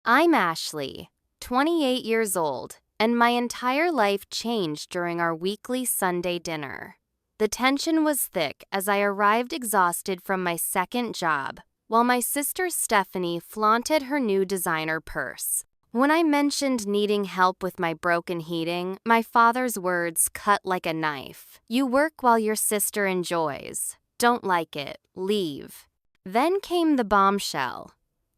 I'm Ashley, 28 years old, and my entire life changed during our weekly Sunday dinner. The tension was thick as I arrived exhausted from my second job, while my sister Stephanie flaunted her new designer purse. When I mentioned needing help with my broken heating, my father's words cut like a knife. "You work while your sister enjoys. Don't like it, leave." Then came the bombshell.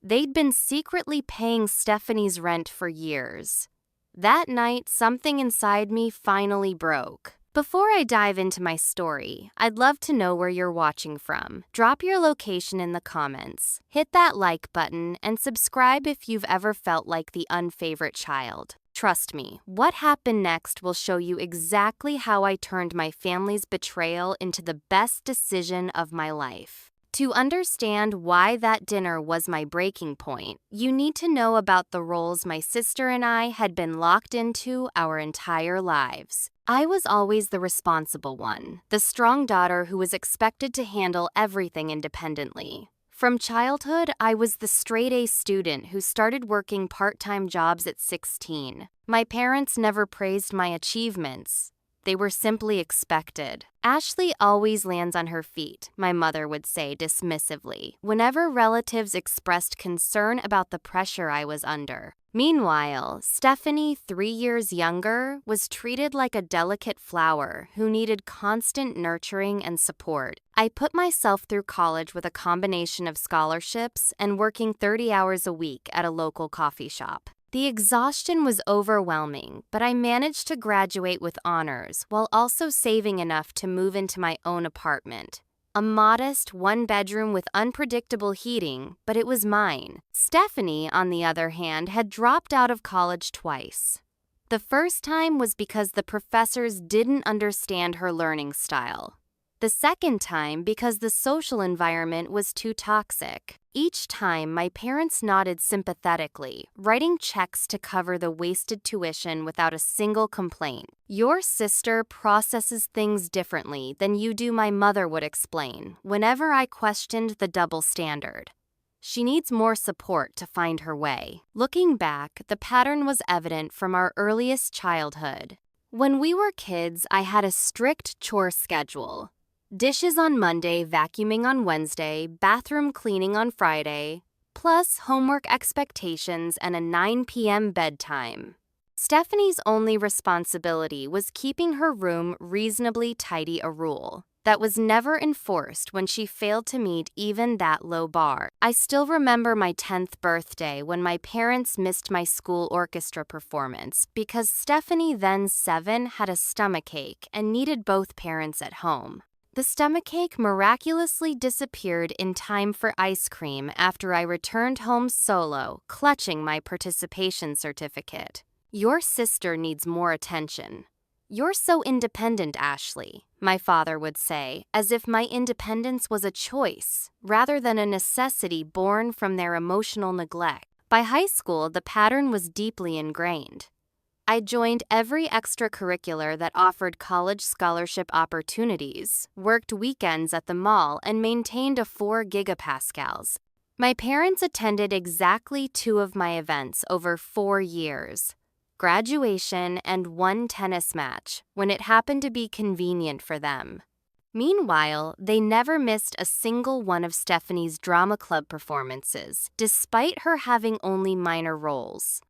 They'd been secretly paying Stephanie's rent for years. That night, something inside me finally broke. Before I dive into my story, I'd love to know where you're watching from. Drop your location in the comments, hit that like button, and subscribe if you've ever felt like the unfavorite child. Trust me, what happened next will show you exactly how I turned my family's betrayal into the best decision of my life. To understand why that dinner was my breaking point, you need to know about the roles my sister and I had been locked into our entire lives. I was always the responsible one, the strong daughter who was expected to handle everything independently. From childhood, I was the straight-A student who started working part-time jobs at 16. My parents never praised my achievements. They were simply expected. "Ashley always lands on her feet," my mother would say dismissively, whenever relatives expressed concern about the pressure I was under. Meanwhile, Stephanie, 3 years younger, was treated like a delicate flower who needed constant nurturing and support. I put myself through college with a combination of scholarships and working 30 hours a week at a local coffee shop. The exhaustion was overwhelming, but I managed to graduate with honors while also saving enough to move into my own apartment. A modest one-bedroom with unpredictable heating, but it was mine. Stephanie, on the other hand, had dropped out of college twice. The first time was because the professors didn't understand her learning style. The second time because the social environment was too toxic. Each time, my parents nodded sympathetically, writing checks to cover the wasted tuition without a single complaint. "Your sister processes things differently than you do," my mother would explain, whenever I questioned the double standard. "She needs more support to find her way." Looking back, the pattern was evident from our earliest childhood. When we were kids, I had a strict chore schedule. Dishes on Monday, vacuuming on Wednesday, bathroom cleaning on Friday, plus homework expectations and a 9 p.m. bedtime. Stephanie's only responsibility was keeping her room reasonably tidy, a rule that was never enforced when she failed to meet even that low bar. I still remember my 10th birthday when my parents missed my school orchestra performance because Stephanie, then 7, had a stomachache and needed both parents at home. The stomachache miraculously disappeared in time for ice cream after I returned home solo, clutching my participation certificate. "Your sister needs more attention. You're so independent, Ashley," my father would say, as if my independence was a choice rather than a necessity born from their emotional neglect. By high school, the pattern was deeply ingrained. I joined every extracurricular that offered college scholarship opportunities, worked weekends at the mall, and maintained a 4 gigapascals. My parents attended exactly 2 of my events over 4 years: graduation and 1 tennis match, when it happened to be convenient for them. Meanwhile, they never missed a single one of Stephanie's drama club performances, despite her having only minor roles.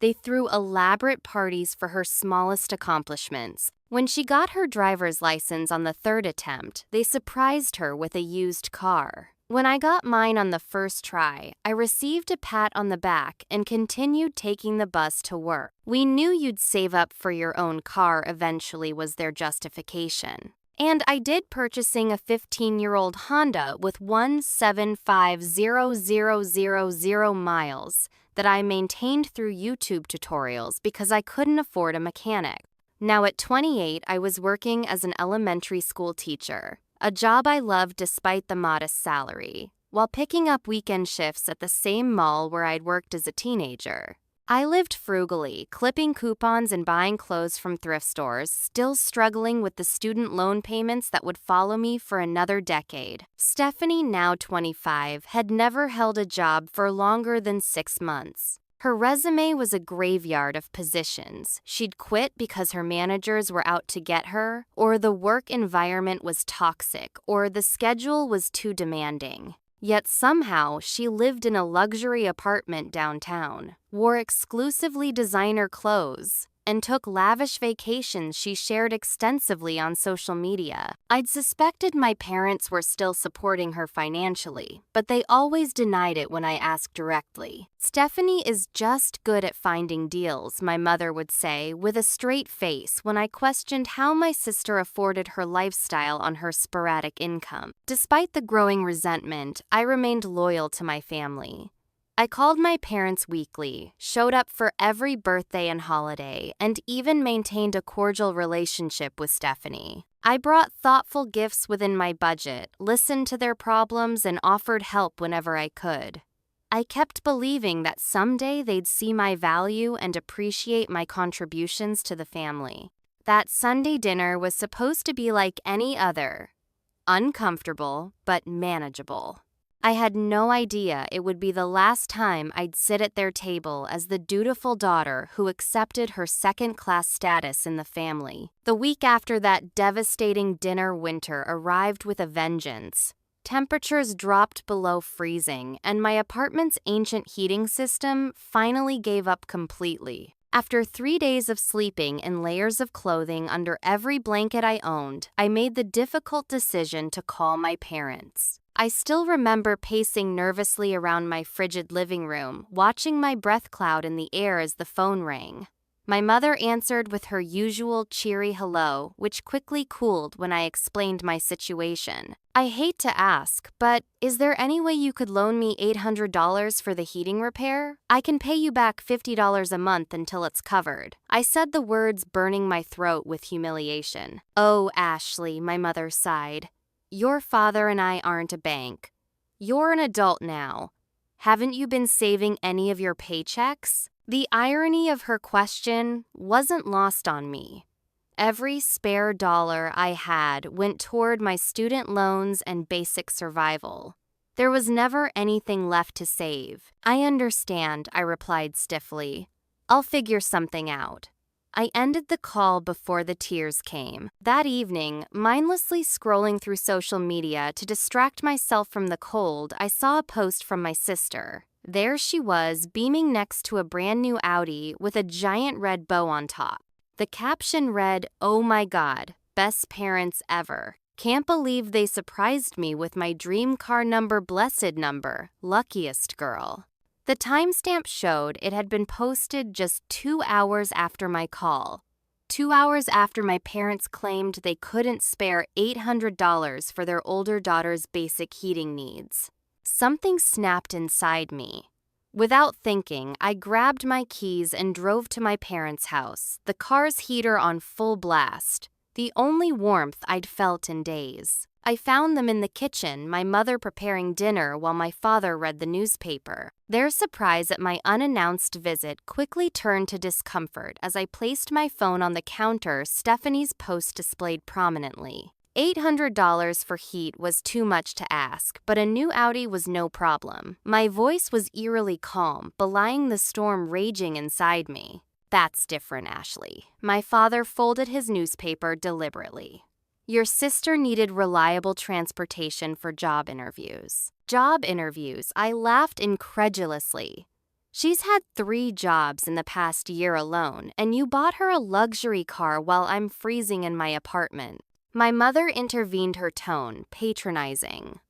They threw elaborate parties for her smallest accomplishments. When she got her driver's license on the 3rd attempt, they surprised her with a used car. When I got mine on the first try, I received a pat on the back and continued taking the bus to work. "We knew you'd save up for your own car eventually," was their justification. And I did, purchasing a 15-year-old Honda with 175,000 miles that I maintained through YouTube tutorials because I couldn't afford a mechanic. Now at 28, I was working as an elementary school teacher, a job I loved despite the modest salary, while picking up weekend shifts at the same mall where I'd worked as a teenager. I lived frugally, clipping coupons and buying clothes from thrift stores, still struggling with the student loan payments that would follow me for another decade. Stephanie, now 25, had never held a job for longer than 6 months. Her resume was a graveyard of positions. She'd quit because her managers were out to get her, or the work environment was toxic, or the schedule was too demanding. Yet somehow, she lived in a luxury apartment downtown, wore exclusively designer clothes, and took lavish vacations she shared extensively on social media. I'd suspected my parents were still supporting her financially, but they always denied it when I asked directly. "Stephanie is just good at finding deals," my mother would say with a straight face when I questioned how my sister afforded her lifestyle on her sporadic income. Despite the growing resentment, I remained loyal to my family. I called my parents weekly, showed up for every birthday and holiday, and even maintained a cordial relationship with Stephanie. I brought thoughtful gifts within my budget, listened to their problems, and offered help whenever I could. I kept believing that someday they'd see my value and appreciate my contributions to the family. That Sunday dinner was supposed to be like any other, uncomfortable but manageable. I had no idea it would be the last time I'd sit at their table as the dutiful daughter who accepted her second-class status in the family. The week after that devastating dinner winter arrived with a vengeance. Temperatures dropped below freezing, and my apartment's ancient heating system finally gave up completely. After 3 days of sleeping in layers of clothing under every blanket I owned, I made the difficult decision to call my parents. I still remember pacing nervously around my frigid living room, watching my breath cloud in the air as the phone rang. My mother answered with her usual cheery hello, which quickly cooled when I explained my situation. "I hate to ask, but is there any way you could loan me $800 for the heating repair? I can pay you back $50 a month until it's covered." I said the words burning my throat with humiliation. "Oh, Ashley," my mother sighed. "Your father and I aren't a bank. You're an adult now. Haven't you been saving any of your paychecks?" The irony of her question wasn't lost on me. Every spare dollar I had went toward my student loans and basic survival. There was never anything left to save. "I understand," I replied stiffly. "I'll figure something out." I ended the call before the tears came. That evening, mindlessly scrolling through social media to distract myself from the cold, I saw a post from my sister. There she was, beaming next to a brand new Audi with a giant red bow on top. The caption read, "Oh my God, best parents ever. Can't believe they surprised me with my dream car number, blessed number, luckiest girl." The timestamp showed it had been posted just 2 hours after my call. 2 hours after my parents claimed they couldn't spare $800 for their older daughter's basic heating needs. Something snapped inside me. Without thinking, I grabbed my keys and drove to my parents' house, the car's heater on full blast, the only warmth I'd felt in days. I found them in the kitchen, my mother preparing dinner while my father read the newspaper. Their surprise at my unannounced visit quickly turned to discomfort as I placed my phone on the counter, Stephanie's post displayed prominently. $800 for heat was too much to ask, but a new Audi was no problem. My voice was eerily calm, belying the storm raging inside me. "That's different, Ashley." My father folded his newspaper deliberately. "Your sister needed reliable transportation for job interviews." "Job interviews?" I laughed incredulously. "She's had 3 jobs in the past year alone, and you bought her a luxury car while I'm freezing in my apartment." My mother intervened, her tone patronizing.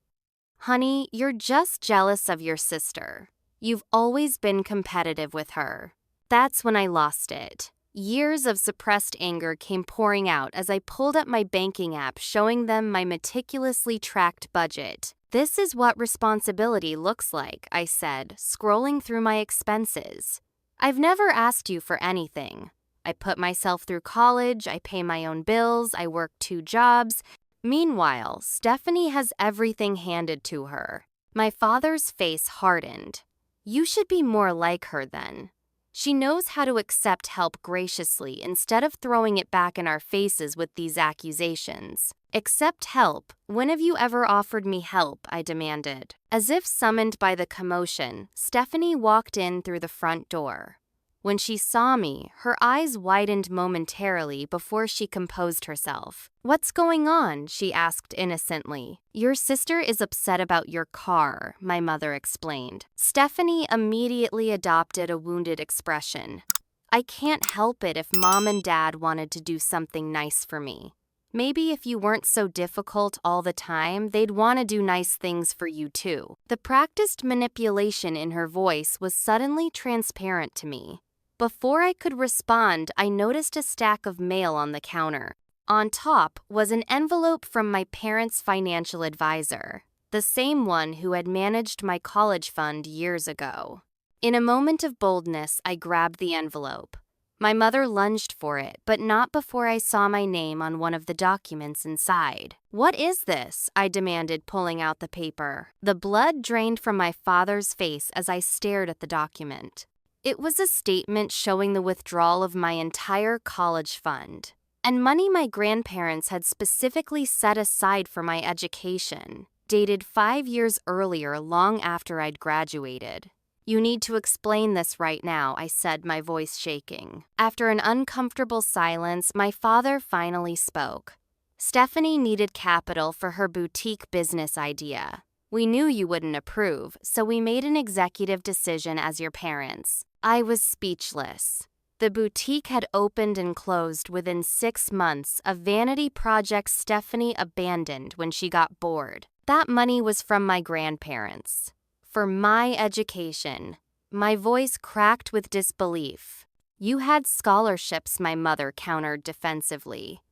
"Honey, you're just jealous of your sister. You've always been competitive with her." That's when I lost it. Years of suppressed anger came pouring out as I pulled up my banking app, showing them my meticulously tracked budget. "This is what responsibility looks like," I said, scrolling through my expenses. "I've never asked you for anything. I put myself through college, I pay my own bills, I work 2 jobs. Meanwhile, Stephanie has everything handed to her." My father's face hardened. "You should be more like her then. She knows how to accept help graciously instead of throwing it back in our faces with these accusations." "Accept help. When have you ever offered me help?" I demanded. As if summoned by the commotion, Stephanie walked in through the front door. When she saw me, her eyes widened momentarily before she composed herself. "What's going on?" she asked innocently. "Your sister is upset about your car," my mother explained. Stephanie immediately adopted a wounded expression. "I can't help it if Mom and Dad wanted to do something nice for me. Maybe if you weren't so difficult all the time, they'd want to do nice things for you too." The practiced manipulation in her voice was suddenly transparent to me. Before I could respond, I noticed a stack of mail on the counter. On top was an envelope from my parents' financial advisor, the same one who had managed my college fund years ago. In a moment of boldness, I grabbed the envelope. My mother lunged for it, but not before I saw my name on one of the documents inside. "What is this?" I demanded, pulling out the paper. The blood drained from my father's face as I stared at the document. It was a statement showing the withdrawal of my entire college fund, and money my grandparents had specifically set aside for my education, dated 5 years earlier, long after I'd graduated. "You need to explain this right now," I said, my voice shaking. After an uncomfortable silence, my father finally spoke. "Stephanie needed capital for her boutique business idea. We knew you wouldn't approve, so we made an executive decision as your parents." I was speechless. The boutique had opened and closed within 6 months, a vanity project Stephanie abandoned when she got bored. That money was from my grandparents. For my education. My voice cracked with disbelief. "You had scholarships," my mother countered defensively.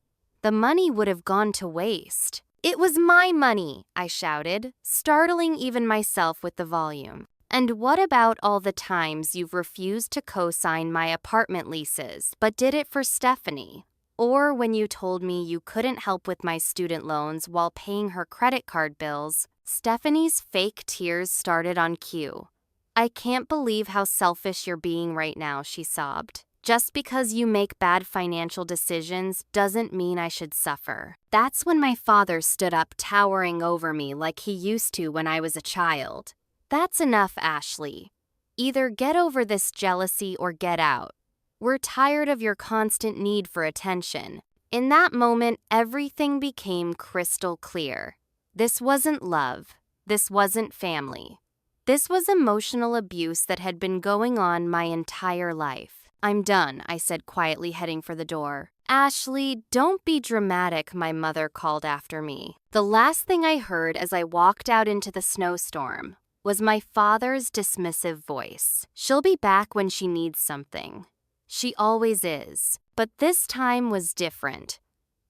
"The money would have gone to waste." "It was my money," I shouted, startling even myself with the volume. "And what about all the times you've refused to co-sign my apartment leases, but did it for Stephanie? Or when you told me you couldn't help with my student loans while paying her credit card bills?" Stephanie's fake tears started on cue. "I can't believe how selfish you're being right now," she sobbed. "Just because you make bad financial decisions doesn't mean I should suffer." That's when my father stood up, towering over me like he used to when I was a child. "That's enough, Ashley. Either get over this jealousy or get out. We're tired of your constant need for attention." In that moment, everything became crystal clear. This wasn't love. This wasn't family. This was emotional abuse that had been going on my entire life. "I'm done," I said quietly, heading for the door. "Ashley, don't be dramatic," my mother called after me. The last thing I heard as I walked out into the snowstorm was my father's dismissive voice. "She'll be back when she needs something. She always is." But this time was different.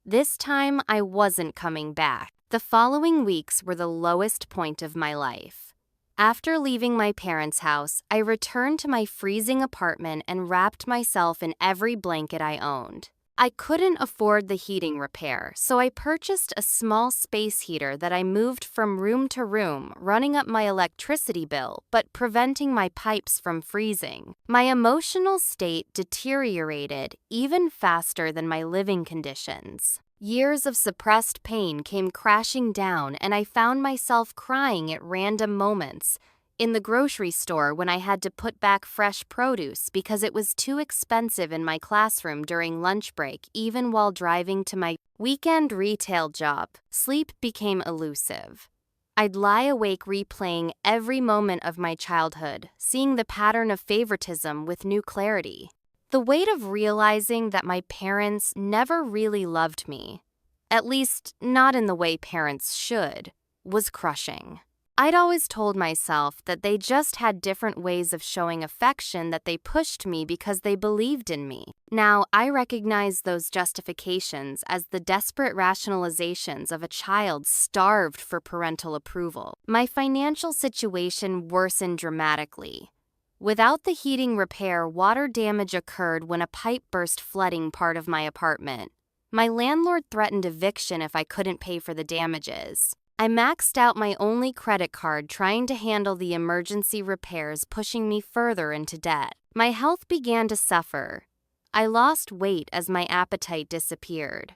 This time I wasn't coming back. The following weeks were the lowest point of my life. After leaving my parents' house, I returned to my freezing apartment and wrapped myself in every blanket I owned. I couldn't afford the heating repair, so I purchased a small space heater that I moved from room to room, running up my electricity bill but preventing my pipes from freezing. My emotional state deteriorated even faster than my living conditions. Years of suppressed pain came crashing down, and I found myself crying at random moments. In the grocery store when I had to put back fresh produce because it was too expensive in my classroom during lunch break, even while driving to my weekend retail job, sleep became elusive. I'd lie awake replaying every moment of my childhood, seeing the pattern of favoritism with new clarity. The weight of realizing that my parents never really loved me, at least not in the way parents should, was crushing. I'd always told myself that they just had different ways of showing affection, that they pushed me because they believed in me. Now, I recognize those justifications as the desperate rationalizations of a child starved for parental approval. My financial situation worsened dramatically. Without the heating repair, water damage occurred when a pipe burst, flooding part of my apartment. My landlord threatened eviction if I couldn't pay for the damages. I maxed out my only credit card trying to handle the emergency repairs, pushing me further into debt. My health began to suffer. I lost weight as my appetite disappeared.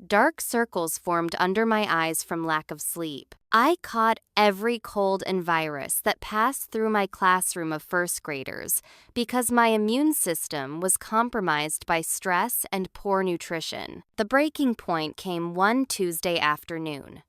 Dark circles formed under my eyes from lack of sleep. I caught every cold and virus that passed through my classroom of first graders because my immune system was compromised by stress and poor nutrition. The breaking point came one Tuesday afternoon.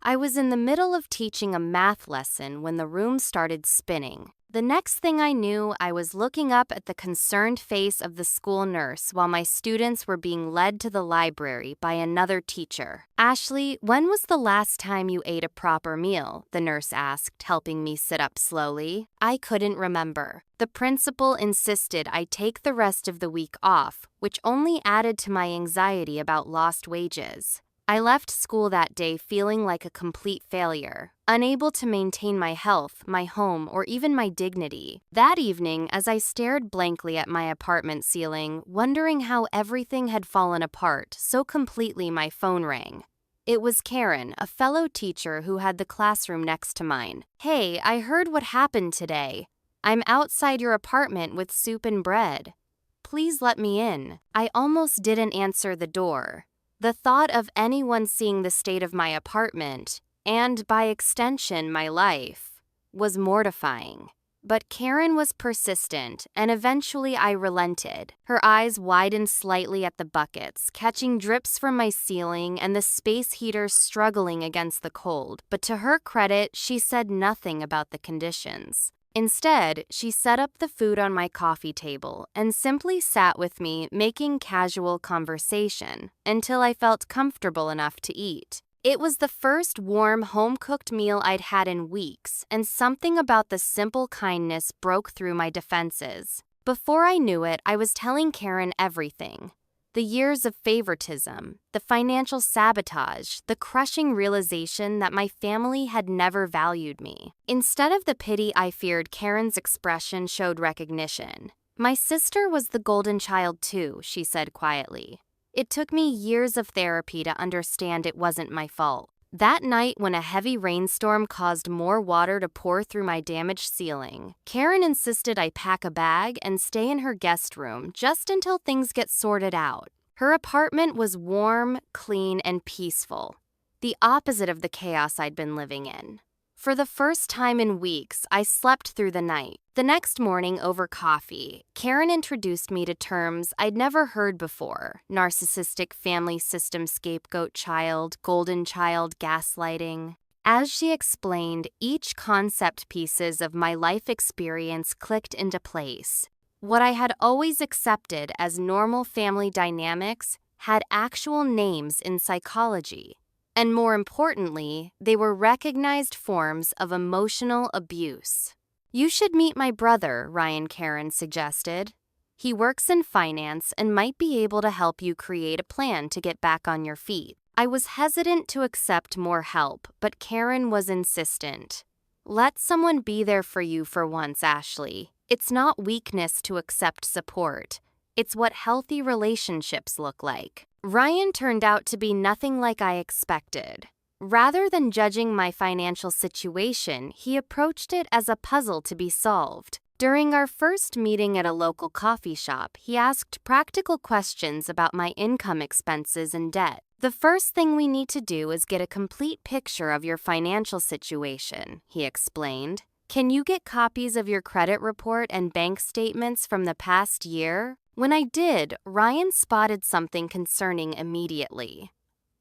I was in the middle of teaching a math lesson when the room started spinning. The next thing I knew, I was looking up at the concerned face of the school nurse while my students were being led to the library by another teacher. "Ashley, when was the last time you ate a proper meal?" the nurse asked, helping me sit up slowly. I couldn't remember. The principal insisted I take the rest of the week off, which only added to my anxiety about lost wages. I left school that day feeling like a complete failure, unable to maintain my health, my home, or even my dignity. That evening, as I stared blankly at my apartment ceiling, wondering how everything had fallen apart so completely, my phone rang. It was Karen, a fellow teacher who had the classroom next to mine. "Hey, I heard what happened today. I'm outside your apartment with soup and bread. Please let me in." I almost didn't answer the door. The thought of anyone seeing the state of my apartment, and by extension my life, was mortifying. But Karen was persistent, and eventually I relented. Her eyes widened slightly at the buckets, catching drips from my ceiling and the space heater struggling against the cold. But to her credit, she said nothing about the conditions. Instead, she set up the food on my coffee table and simply sat with me, making casual conversation, until I felt comfortable enough to eat. It was the first warm, home-cooked meal I'd had in weeks, and something about the simple kindness broke through my defenses. Before I knew it, I was telling Karen everything. The years of favoritism, the financial sabotage, the crushing realization that my family had never valued me. Instead of the pity I feared, Karen's expression showed recognition. "My sister was the golden child too," she said quietly. "It took me years of therapy to understand it wasn't my fault." That night, when a heavy rainstorm caused more water to pour through my damaged ceiling, Karen insisted I pack a bag and stay in her guest room just until things get sorted out. Her apartment was warm, clean, and peaceful, the opposite of the chaos I'd been living in. For the first time in weeks, I slept through the night. The next morning, over coffee, Karen introduced me to terms I'd never heard before: narcissistic family system, scapegoat child, golden child, gaslighting. As she explained, each concept pieces of my life experience clicked into place. What I had always accepted as normal family dynamics had actual names in psychology. And more importantly, they were recognized forms of emotional abuse. "You should meet my brother," Karen suggested. "He works in finance and might be able to help you create a plan to get back on your feet." I was hesitant to accept more help, but Karen was insistent. "Let someone be there for you for once, Ashley. It's not weakness to accept support. It's what healthy relationships look like." Ryan turned out to be nothing like I expected. Rather than judging my financial situation, he approached it as a puzzle to be solved. During our first meeting at a local coffee shop, he asked practical questions about my income, expenses, and debt. "The first thing we need to do is get a complete picture of your financial situation," he explained. "Can you get copies of your credit report and bank statements from the past year?" When I did, Ryan spotted something concerning immediately.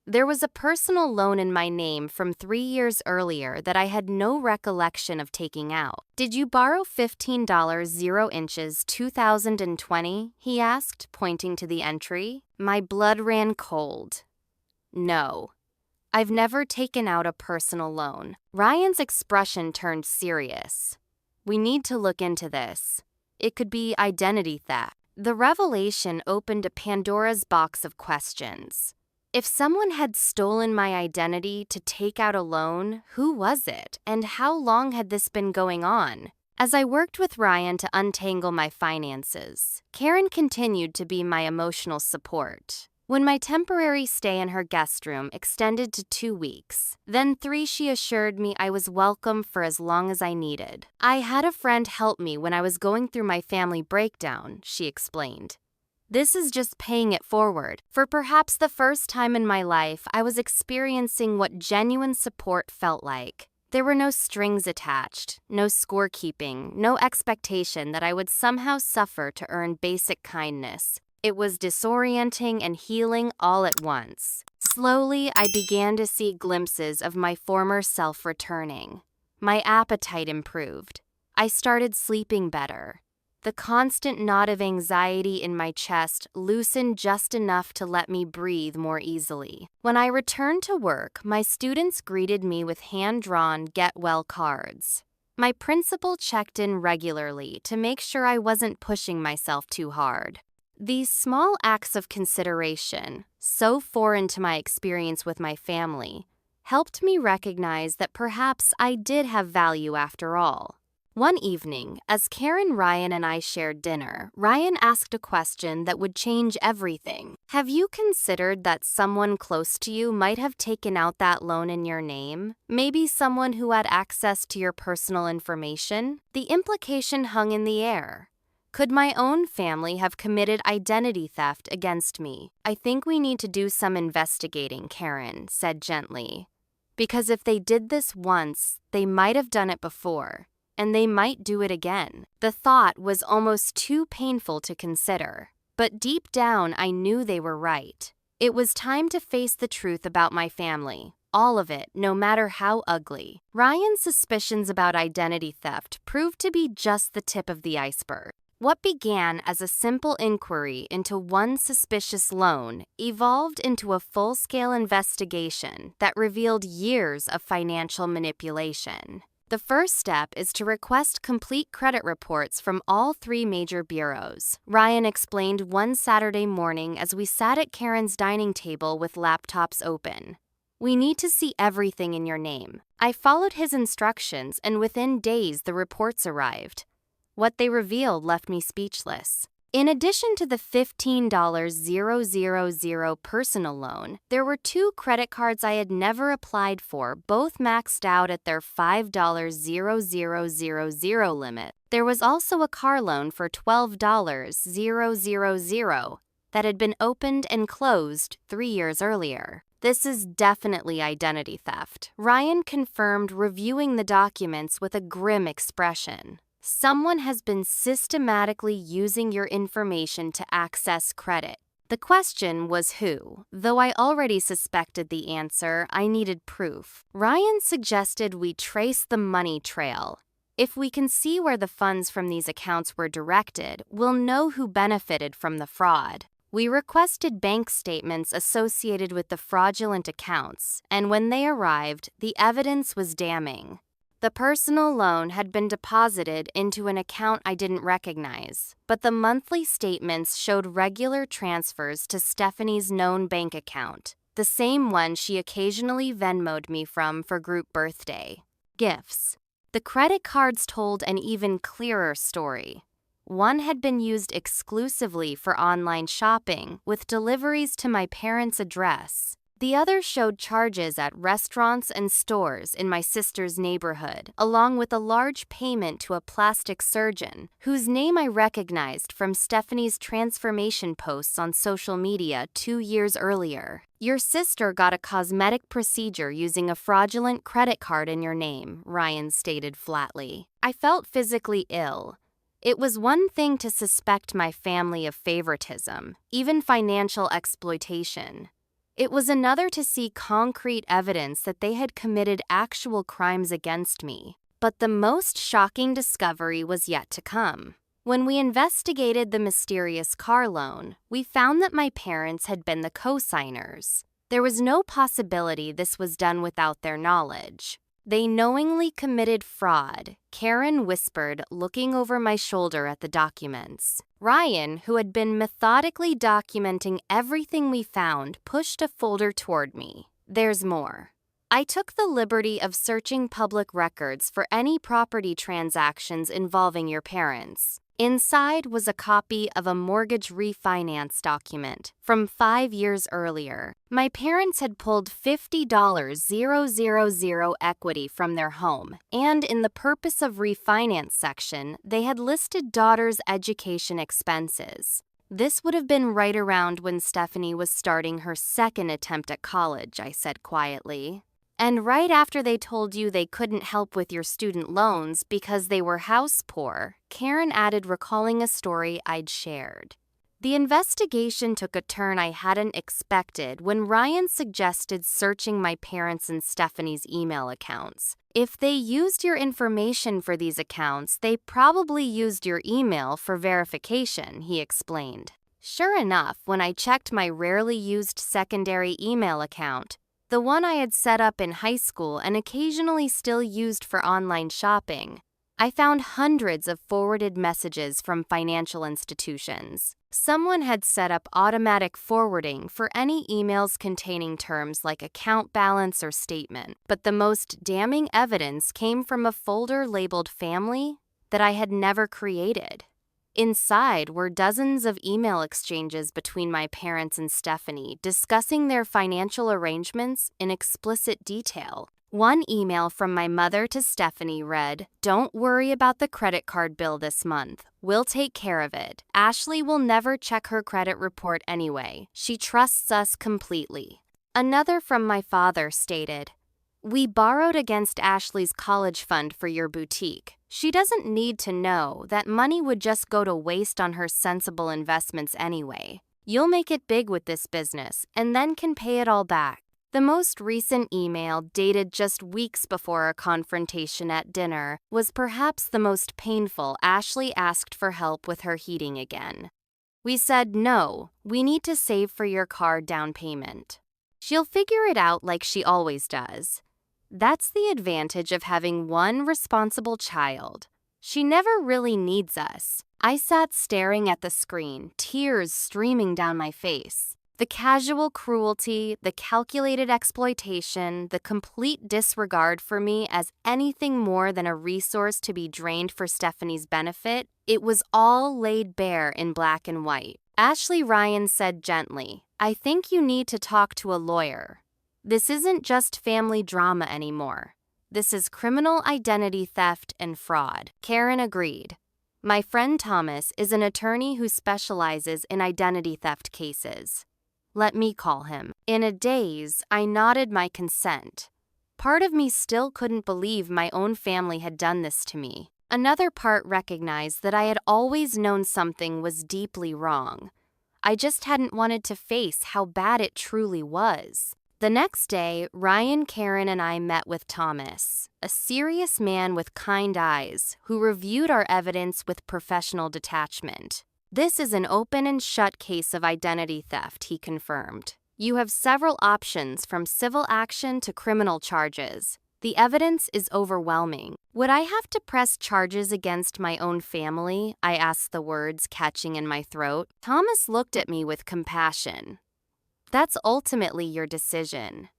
There was a personal loan in my name from 3 years earlier that I had no recollection of taking out. "Did you borrow $15 0 inches 2020? He asked, pointing to the entry. My blood ran cold. "No. I've never taken out a personal loan." Ryan's expression turned serious. "We need to look into this. It could be identity theft." The revelation opened a Pandora's box of questions. If someone had stolen my identity to take out a loan, who was it, and how long had this been going on? As I worked with Ryan to untangle my finances, Karen continued to be my emotional support. When my temporary stay in her guest room extended to 2 weeks, then 3, she assured me I was welcome for as long as I needed. "I had a friend help me when I was going through my family breakdown," she explained. This is just paying it forward. For perhaps the first time in my life, I was experiencing what genuine support felt like. There were no strings attached, no scorekeeping, no expectation that I would somehow suffer to earn basic kindness. It was disorienting and healing all at once. Slowly, I began to see glimpses of my former self returning. My appetite improved. I started sleeping better. The constant knot of anxiety in my chest loosened just enough to let me breathe more easily. When I returned to work, my students greeted me with hand-drawn get-well cards. My principal checked in regularly to make sure I wasn't pushing myself too hard. These small acts of consideration, so foreign to my experience with my family, helped me recognize that perhaps I did have value after all. One evening, as Karen, Ryan, and I shared dinner, Ryan asked a question that would change everything. Have you considered that someone close to you might have taken out that loan in your name? Maybe someone who had access to your personal information? The implication hung in the air. Could my own family have committed identity theft against me? I think we need to do some investigating, Karen said gently. Because if they did this once, they might have done it before. And they might do it again. The thought was almost too painful to consider. But deep down, I knew they were right. It was time to face the truth about my family. All of it, no matter how ugly. Ryan's suspicions about identity theft proved to be just the tip of the iceberg. What began as a simple inquiry into one suspicious loan evolved into a full-scale investigation that revealed years of financial manipulation. The first step is to request complete credit reports from all 3 major bureaus, Ryan explained one Saturday morning as we sat at Karen's dining table with laptops open. We need to see everything in your name. I followed his instructions, and within days the reports arrived. What they revealed left me speechless. In addition to the $15,000 personal loan, there were 2 credit cards I had never applied for, both maxed out at their $5,000 limit. There was also a car loan for $12,000 that had been opened and closed 3 years earlier. This is definitely identity theft, Ryan confirmed, reviewing the documents with a grim expression. Someone has been systematically using your information to access credit. The question was who. Though I already suspected the answer, I needed proof. Ryan suggested we trace the money trail. If we can see where the funds from these accounts were directed, we'll know who benefited from the fraud. We requested bank statements associated with the fraudulent accounts, and when they arrived, the evidence was damning. The personal loan had been deposited into an account I didn't recognize, but the monthly statements showed regular transfers to Stephanie's known bank account, the same one she occasionally Venmo'd me from for group birthday gifts. The credit cards told an even clearer story. One had been used exclusively for online shopping, with deliveries to my parents' address. The other showed charges at restaurants and stores in my sister's neighborhood, along with a large payment to a plastic surgeon, whose name I recognized from Stephanie's transformation posts on social media 2 years earlier. Your sister got a cosmetic procedure using a fraudulent credit card in your name, Ryan stated flatly. I felt physically ill. It was one thing to suspect my family of favoritism, even financial exploitation. It was another to see concrete evidence that they had committed actual crimes against me. But the most shocking discovery was yet to come. When we investigated the mysterious car loan, we found that my parents had been the co-signers. There was no possibility this was done without their knowledge. They knowingly committed fraud, Karen whispered, looking over my shoulder at the documents. Ryan, who had been methodically documenting everything we found, pushed a folder toward me. There's more. I took the liberty of searching public records for any property transactions involving your parents. Inside was a copy of a mortgage refinance document from 5 years earlier. My parents had pulled $50,000 equity from their home, and in the purpose of refinance section, they had listed daughter's education expenses. This would have been right around when Stephanie was starting her second attempt at college, I said quietly. And right after they told you they couldn't help with your student loans because they were house poor, Karen added, recalling a story I'd shared. The investigation took a turn I hadn't expected when Ryan suggested searching my parents' and Stephanie's email accounts. If they used your information for these accounts, they probably used your email for verification, he explained. Sure enough, when I checked my rarely used secondary email account, the one I had set up in high school and occasionally still used for online shopping, I found hundreds of forwarded messages from financial institutions. Someone had set up automatic forwarding for any emails containing terms like account balance or statement, but the most damning evidence came from a folder labeled family that I had never created. Inside were dozens of email exchanges between my parents and Stephanie discussing their financial arrangements in explicit detail. One email from my mother to Stephanie read, "Don't worry about the credit card bill this month. We'll take care of it. Ashley will never check her credit report anyway. She trusts us completely." Another from my father stated, "We borrowed against Ashley's college fund for your boutique. She doesn't need to know that money would just go to waste on her sensible investments anyway. You'll make it big with this business and then can pay it all back." The most recent email, dated just weeks before our confrontation at dinner, was perhaps the most painful. Ashley asked for help with her heating again. "We said, no, we need to save for your car down payment. She'll figure it out like she always does. That's the advantage of having one responsible child. She never really needs us." I sat staring at the screen, tears streaming down my face. The casual cruelty, the calculated exploitation, the complete disregard for me as anything more than a resource to be drained for Stephanie's benefit, it was all laid bare in black and white. Ashley Ryan said gently, "I think you need to talk to a lawyer. This isn't just family drama anymore. This is criminal identity theft and fraud." Karen agreed. "My friend Thomas is an attorney who specializes in identity theft cases. Let me call him." In a daze, I nodded my consent. Part of me still couldn't believe my own family had done this to me. Another part recognized that I had always known something was deeply wrong. I just hadn't wanted to face how bad it truly was. The next day, Ryan, Karen, and I met with Thomas, a serious man with kind eyes who reviewed our evidence with professional detachment. "This is an open and shut case of identity theft," he confirmed. "You have several options from civil action to criminal charges. The evidence is overwhelming." "Would I have to press charges against my own family?" I asked, the words catching in my throat. Thomas looked at me with compassion. "That's ultimately your decision.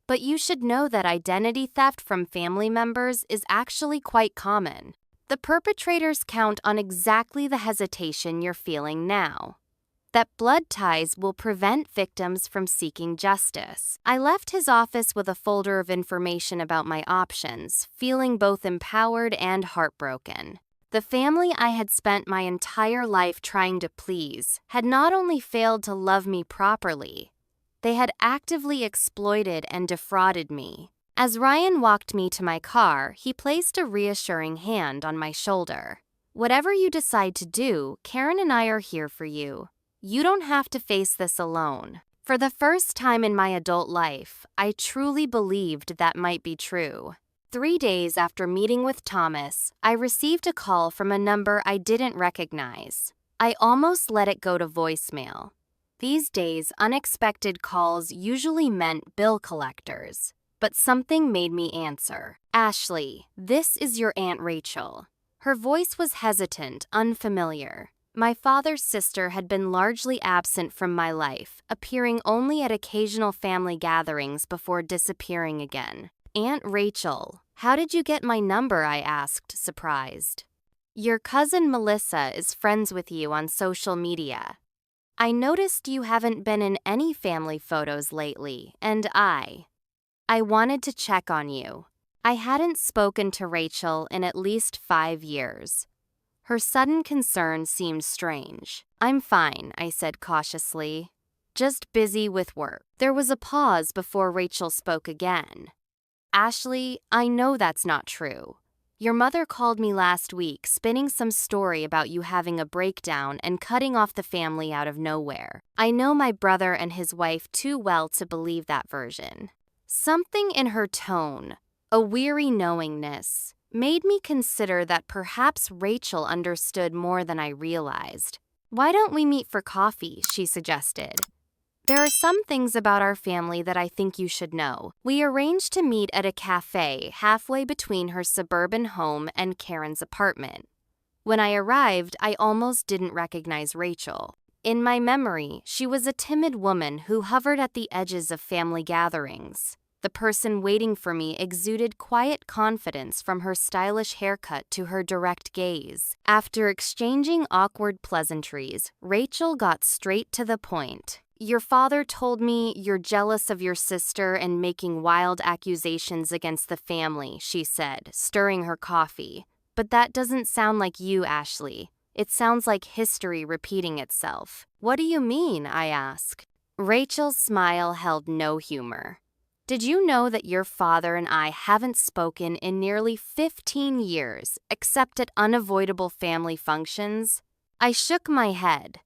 But you should know that identity theft from family members is actually quite common. The perpetrators count on exactly the hesitation you're feeling now. That blood ties will prevent victims from seeking justice." I left his office with a folder of information about my options, feeling both empowered and heartbroken. The family I had spent my entire life trying to please had not only failed to love me properly, they had actively exploited and defrauded me. As Ryan walked me to my car, he placed a reassuring hand on my shoulder. "Whatever you decide to do, Karen and I are here for you. You don't have to face this alone." For the first time in my adult life, I truly believed that might be true. 3 days after meeting with Thomas, I received a call from a number I didn't recognize. I almost let it go to voicemail. These days, unexpected calls usually meant bill collectors. But something made me answer. "Ashley, this is your Aunt Rachel." Her voice was hesitant, unfamiliar. My father's sister had been largely absent from my life, appearing only at occasional family gatherings before disappearing again. "Aunt Rachel, how did you get my number?" I asked, surprised. "Your cousin Melissa is friends with you on social media. I noticed you haven't been in any family photos lately, and I wanted to check on you." I hadn't spoken to Rachel in at least 5 years. Her sudden concern seemed strange. "I'm fine," I said cautiously. "Just busy with work." There was a pause before Rachel spoke again. "Ashley, I know that's not true. Your mother called me last week spinning some story about you having a breakdown and cutting off the family out of nowhere. I know my brother and his wife too well to believe that version." Something in her tone, a weary knowingness, made me consider that perhaps Rachel understood more than I realized. "Why don't we meet for coffee?" she suggested. "There are some things about our family that I think you should know." We arranged to meet at a cafe halfway between her suburban home and Karen's apartment. When I arrived, I almost didn't recognize Rachel. In my memory, she was a timid woman who hovered at the edges of family gatherings. The person waiting for me exuded quiet confidence from her stylish haircut to her direct gaze. After exchanging awkward pleasantries, Rachel got straight to the point. "Your father told me you're jealous of your sister and making wild accusations against the family," she said, stirring her coffee. "But that doesn't sound like you, Ashley. It sounds like history repeating itself." "What do you mean?" I asked. Rachel's smile held no humor. "Did you know that your father and I haven't spoken in nearly 15 years, except at unavoidable family functions?" I shook my head.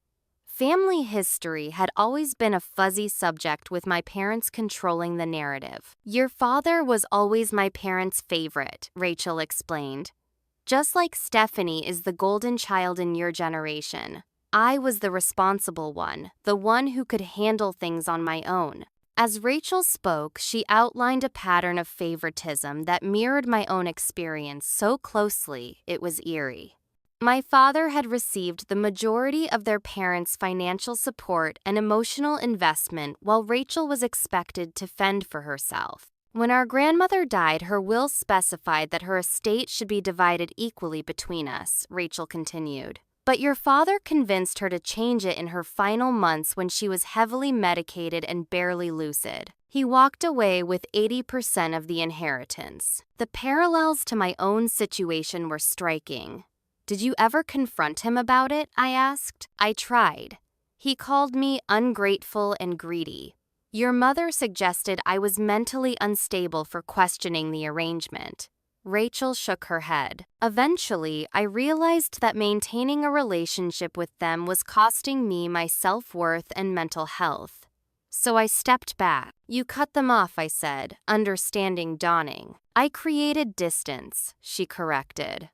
Family history had always been a fuzzy subject, with my parents controlling the narrative. "Your father was always my parents' favorite," Rachel explained. "Just like Stephanie is the golden child in your generation. I was the responsible one, the one who could handle things on my own." As Rachel spoke, she outlined a pattern of favoritism that mirrored my own experience so closely it was eerie. My father had received the majority of their parents' financial support and emotional investment, while Rachel was expected to fend for herself. When our grandmother died, her will specified that her estate should be divided equally between us, Rachel continued. But your father convinced her to change it in her final months when she was heavily medicated and barely lucid. He walked away with 80% of the inheritance. The parallels to my own situation were striking. "Did you ever confront him about it?" I asked. "I tried. He called me ungrateful and greedy. Your mother suggested I was mentally unstable for questioning the arrangement." Rachel shook her head. "Eventually, I realized that maintaining a relationship with them was costing me my self-worth and mental health. So I stepped back." "You cut them off," I said, understanding dawning. "I created distance," she corrected.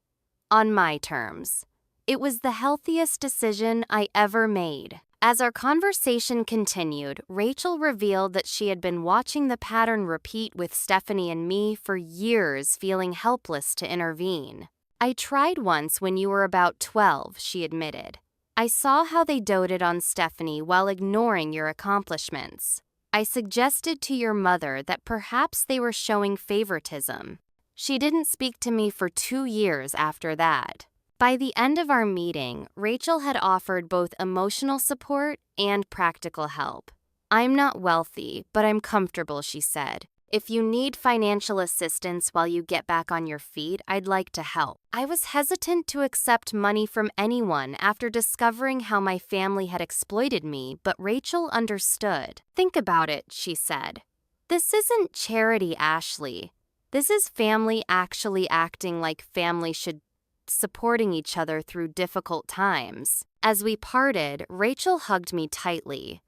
"On my terms. It was the healthiest decision I ever made." As our conversation continued, Rachel revealed that she had been watching the pattern repeat with Stephanie and me for years, feeling helpless to intervene. "I tried once when you were about 12, she admitted. "I saw how they doted on Stephanie while ignoring your accomplishments. I suggested to your mother that perhaps they were showing favoritism. She didn't speak to me for 2 years after that." By the end of our meeting, Rachel had offered both emotional support and practical help. "I'm not wealthy, but I'm comfortable," she said. "If you need financial assistance while you get back on your feet, I'd like to help." I was hesitant to accept money from anyone after discovering how my family had exploited me, but Rachel understood. "Think about it," she said. "This isn't charity, Ashley. This is family actually acting like family should, supporting each other through difficult times." As we parted, Rachel hugged me tightly.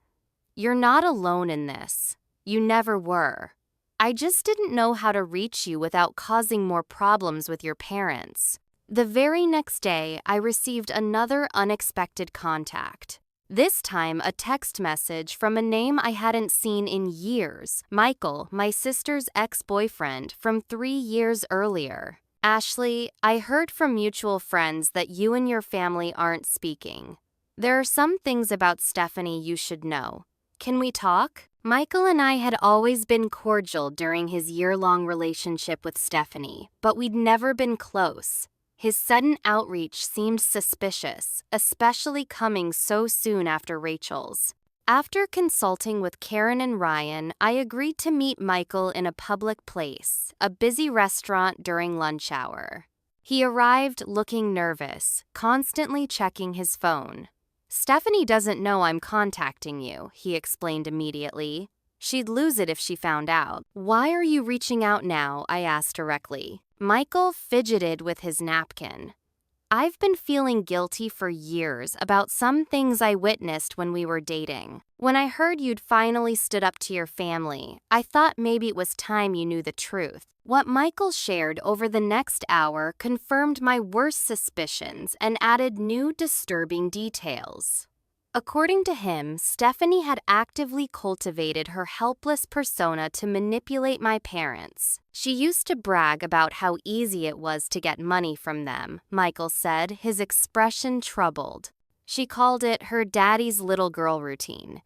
"You're not alone in this. You never were. I just didn't know how to reach you without causing more problems with your parents." The very next day, I received another unexpected contact. This time, a text message from a name I hadn't seen in years, Michael, my sister's ex-boyfriend from 3 years earlier. "Ashley, I heard from mutual friends that you and your family aren't speaking. There are some things about Stephanie you should know. Can we talk?" Michael and I had always been cordial during his year-long relationship with Stephanie, but we'd never been close. His sudden outreach seemed suspicious, especially coming so soon after Rachel's. After consulting with Karen and Ryan, I agreed to meet Michael in a public place, a busy restaurant during lunch hour. He arrived looking nervous, constantly checking his phone. "Stephanie doesn't know I'm contacting you," he explained immediately. "She'd lose it if she found out." "Why are you reaching out now?" I asked directly. Michael fidgeted with his napkin. "I've been feeling guilty for years about some things I witnessed when we were dating. When I heard you'd finally stood up to your family, I thought maybe it was time you knew the truth." What Michael shared over the next hour confirmed my worst suspicions and added new disturbing details. According to him, Stephanie had actively cultivated her helpless persona to manipulate my parents. "She used to brag about how easy it was to get money from them," Michael said, his expression troubled. "She called it her daddy's little girl routine.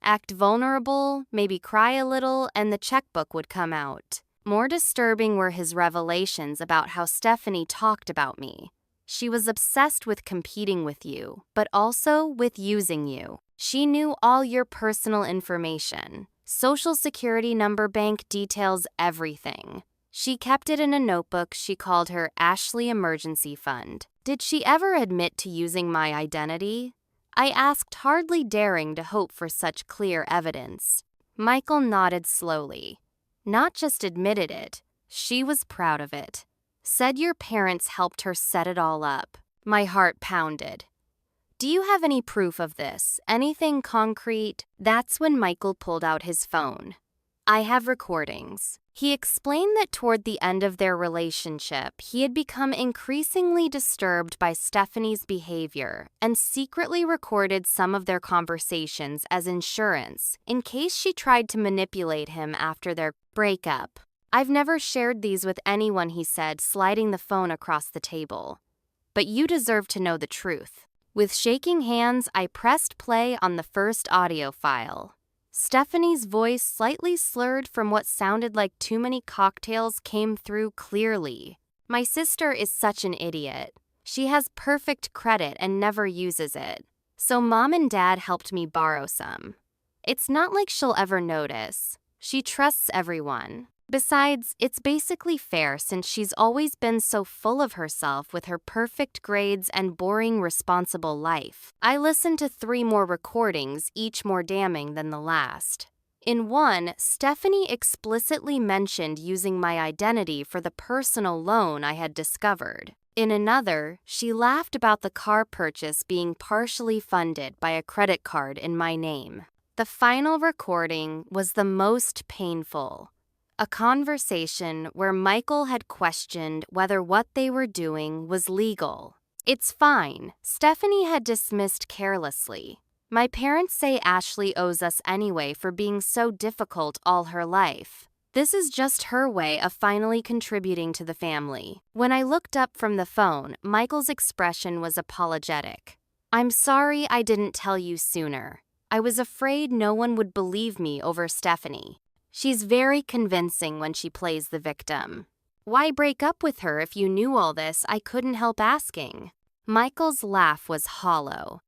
Act vulnerable, maybe cry a little, and the checkbook would come out." More disturbing were his revelations about how Stephanie talked about me. "She was obsessed with competing with you, but also with using you. She knew all your personal information. Social security number, bank details, everything. She kept it in a notebook she called her Ashley Emergency Fund." "Did she ever admit to using my identity?" I asked, hardly daring to hope for such clear evidence. Michael nodded slowly. "Not just admitted it, she was proud of it. Said your parents helped her set it all up." My heart pounded. "Do you have any proof of this? Anything concrete?" That's when Michael pulled out his phone. "I have recordings." He explained that toward the end of their relationship, he had become increasingly disturbed by Stephanie's behavior and secretly recorded some of their conversations as insurance in case she tried to manipulate him after their breakup. "I've never shared these with anyone," he said, sliding the phone across the table. "But you deserve to know the truth." With shaking hands, I pressed play on the first audio file. Stephanie's voice, slightly slurred from what sounded like too many cocktails, came through clearly. "My sister is such an idiot. She has perfect credit and never uses it. So Mom and Dad helped me borrow some. It's not like she'll ever notice. She trusts everyone. Besides, it's basically fair since she's always been so full of herself with her perfect grades and boring, responsible life." I listened to 3 more recordings, each more damning than the last. In one, Stephanie explicitly mentioned using my identity for the personal loan I had discovered. In another, she laughed about the car purchase being partially funded by a credit card in my name. The final recording was the most painful. A conversation where Michael had questioned whether what they were doing was legal. "It's fine," Stephanie had dismissed carelessly. "My parents say Ashley owes us anyway for being so difficult all her life. This is just her way of finally contributing to the family." When I looked up from the phone, Michael's expression was apologetic. "I'm sorry I didn't tell you sooner. I was afraid no one would believe me over Stephanie. She's very convincing when she plays the victim. Why break up with her if you knew all this?" I couldn't help asking. Michael's laugh was hollow.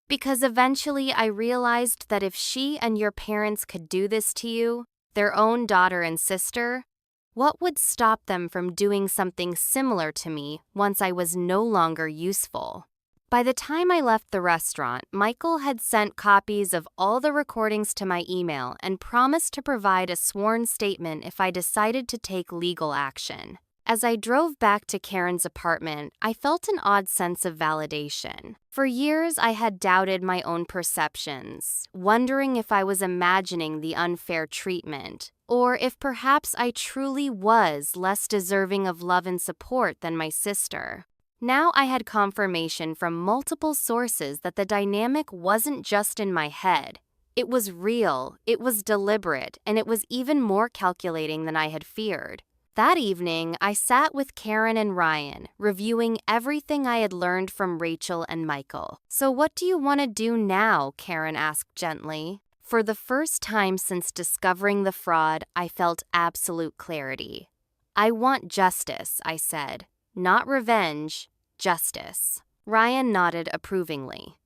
"Because eventually I realized that if she and your parents could do this to you, their own daughter and sister, what would stop them from doing something similar to me once I was no longer useful?" By the time I left the restaurant, Michael had sent copies of all the recordings to my email and promised to provide a sworn statement if I decided to take legal action. As I drove back to Karen's apartment, I felt an odd sense of validation. For years, I had doubted my own perceptions, wondering if I was imagining the unfair treatment, or if perhaps I truly was less deserving of love and support than my sister. Now I had confirmation from multiple sources that the dynamic wasn't just in my head. It was real, it was deliberate, and it was even more calculating than I had feared. That evening, I sat with Karen and Ryan, reviewing everything I had learned from Rachel and Michael. "So what do you want to do now?" Karen asked gently. For the first time since discovering the fraud, I felt absolute clarity. "I want justice," I said. "Not revenge, justice." Ryan nodded approvingly.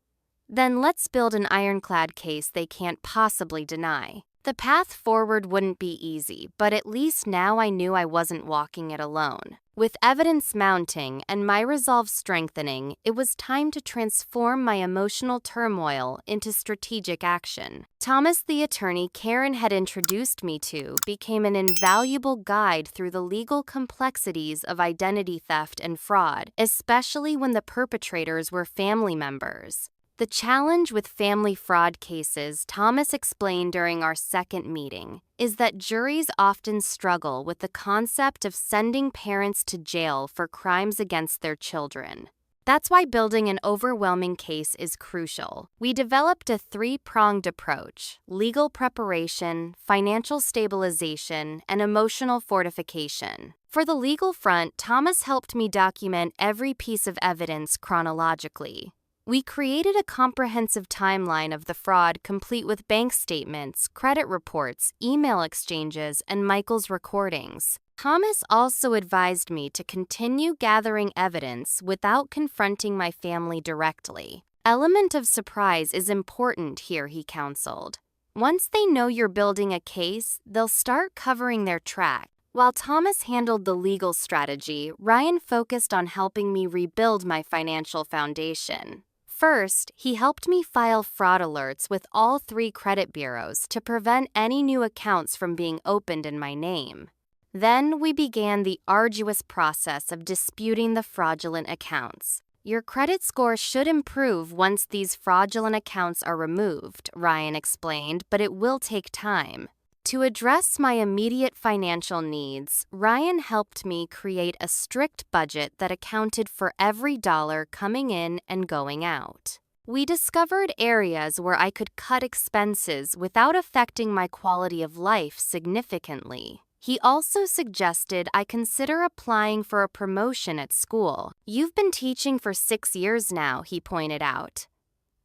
"Then let's build an ironclad case they can't possibly deny." The path forward wouldn't be easy, but at least now I knew I wasn't walking it alone. With evidence mounting and my resolve strengthening, it was time to transform my emotional turmoil into strategic action. Thomas, the attorney Karen had introduced me to, became an invaluable guide through the legal complexities of identity theft and fraud, especially when the perpetrators were family members. The challenge with family fraud cases, Thomas explained during our second meeting, is that juries often struggle with the concept of sending parents to jail for crimes against their children. That's why building an overwhelming case is crucial. We developed a three-pronged approach: legal preparation, financial stabilization, and emotional fortification. For the legal front, Thomas helped me document every piece of evidence chronologically. We created a comprehensive timeline of the fraud, complete with bank statements, credit reports, email exchanges, and Michael's recordings. Thomas also advised me to continue gathering evidence without confronting my family directly. Element of surprise is important here, he counseled. Once they know you're building a case, they'll start covering their track. While Thomas handled the legal strategy, Ryan focused on helping me rebuild my financial foundation. First, he helped me file fraud alerts with all 3 credit bureaus to prevent any new accounts from being opened in my name. Then we began the arduous process of disputing the fraudulent accounts. Your credit score should improve once these fraudulent accounts are removed, Ryan explained, but it will take time. To address my immediate financial needs, Ryan helped me create a strict budget that accounted for every dollar coming in and going out. We discovered areas where I could cut expenses without affecting my quality of life significantly. He also suggested I consider applying for a promotion at school. You've been teaching for 6 years now, he pointed out.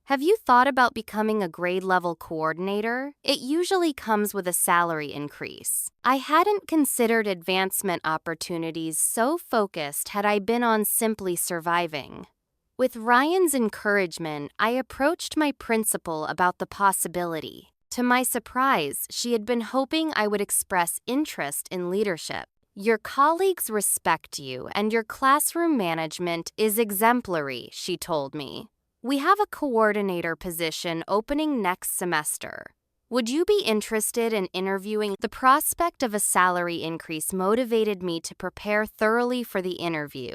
Have you thought about becoming a grade-level coordinator? It usually comes with a salary increase. I hadn't considered advancement opportunities so focused had I been on simply surviving. With Ryan's encouragement, I approached my principal about the possibility. To my surprise, she had been hoping I would express interest in leadership. Your colleagues respect you, and your classroom management is exemplary, she told me. We have a coordinator position opening next semester. Would you be interested in interviewing? The prospect of a salary increase motivated me to prepare thoroughly for the interview.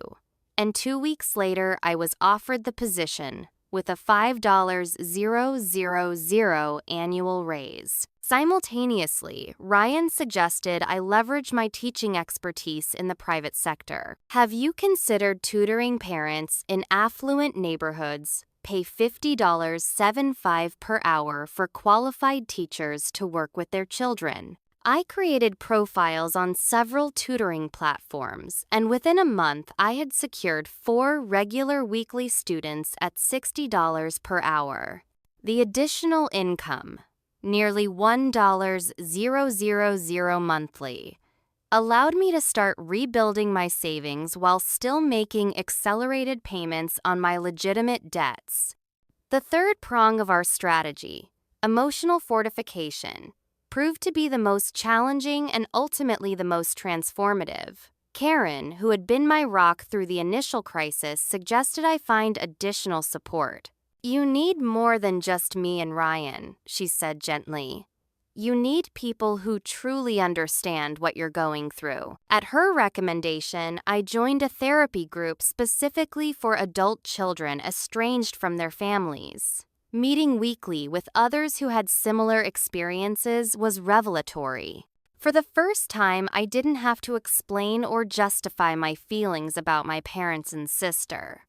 And 2 weeks later, I was offered the position with a $5,000 annual raise. Simultaneously, Ryan suggested I leverage my teaching expertise in the private sector. Have you considered tutoring parents in affluent neighborhoods? Pay $50.75 per hour for qualified teachers to work with their children. I created profiles on several tutoring platforms, and within a month, I had secured 4 regular weekly students at $60 per hour. The additional income, nearly $1,000 monthly, allowed me to start rebuilding my savings while still making accelerated payments on my legitimate debts. The third prong of our strategy, emotional fortification, proved to be the most challenging and ultimately the most transformative. Karen, who had been my rock through the initial crisis, suggested I find additional support. You need more than just me and Ryan, she said gently. You need people who truly understand what you're going through. At her recommendation, I joined a therapy group specifically for adult children estranged from their families. Meeting weekly with others who had similar experiences was revelatory. For the first time, I didn't have to explain or justify my feelings about my parents and sister.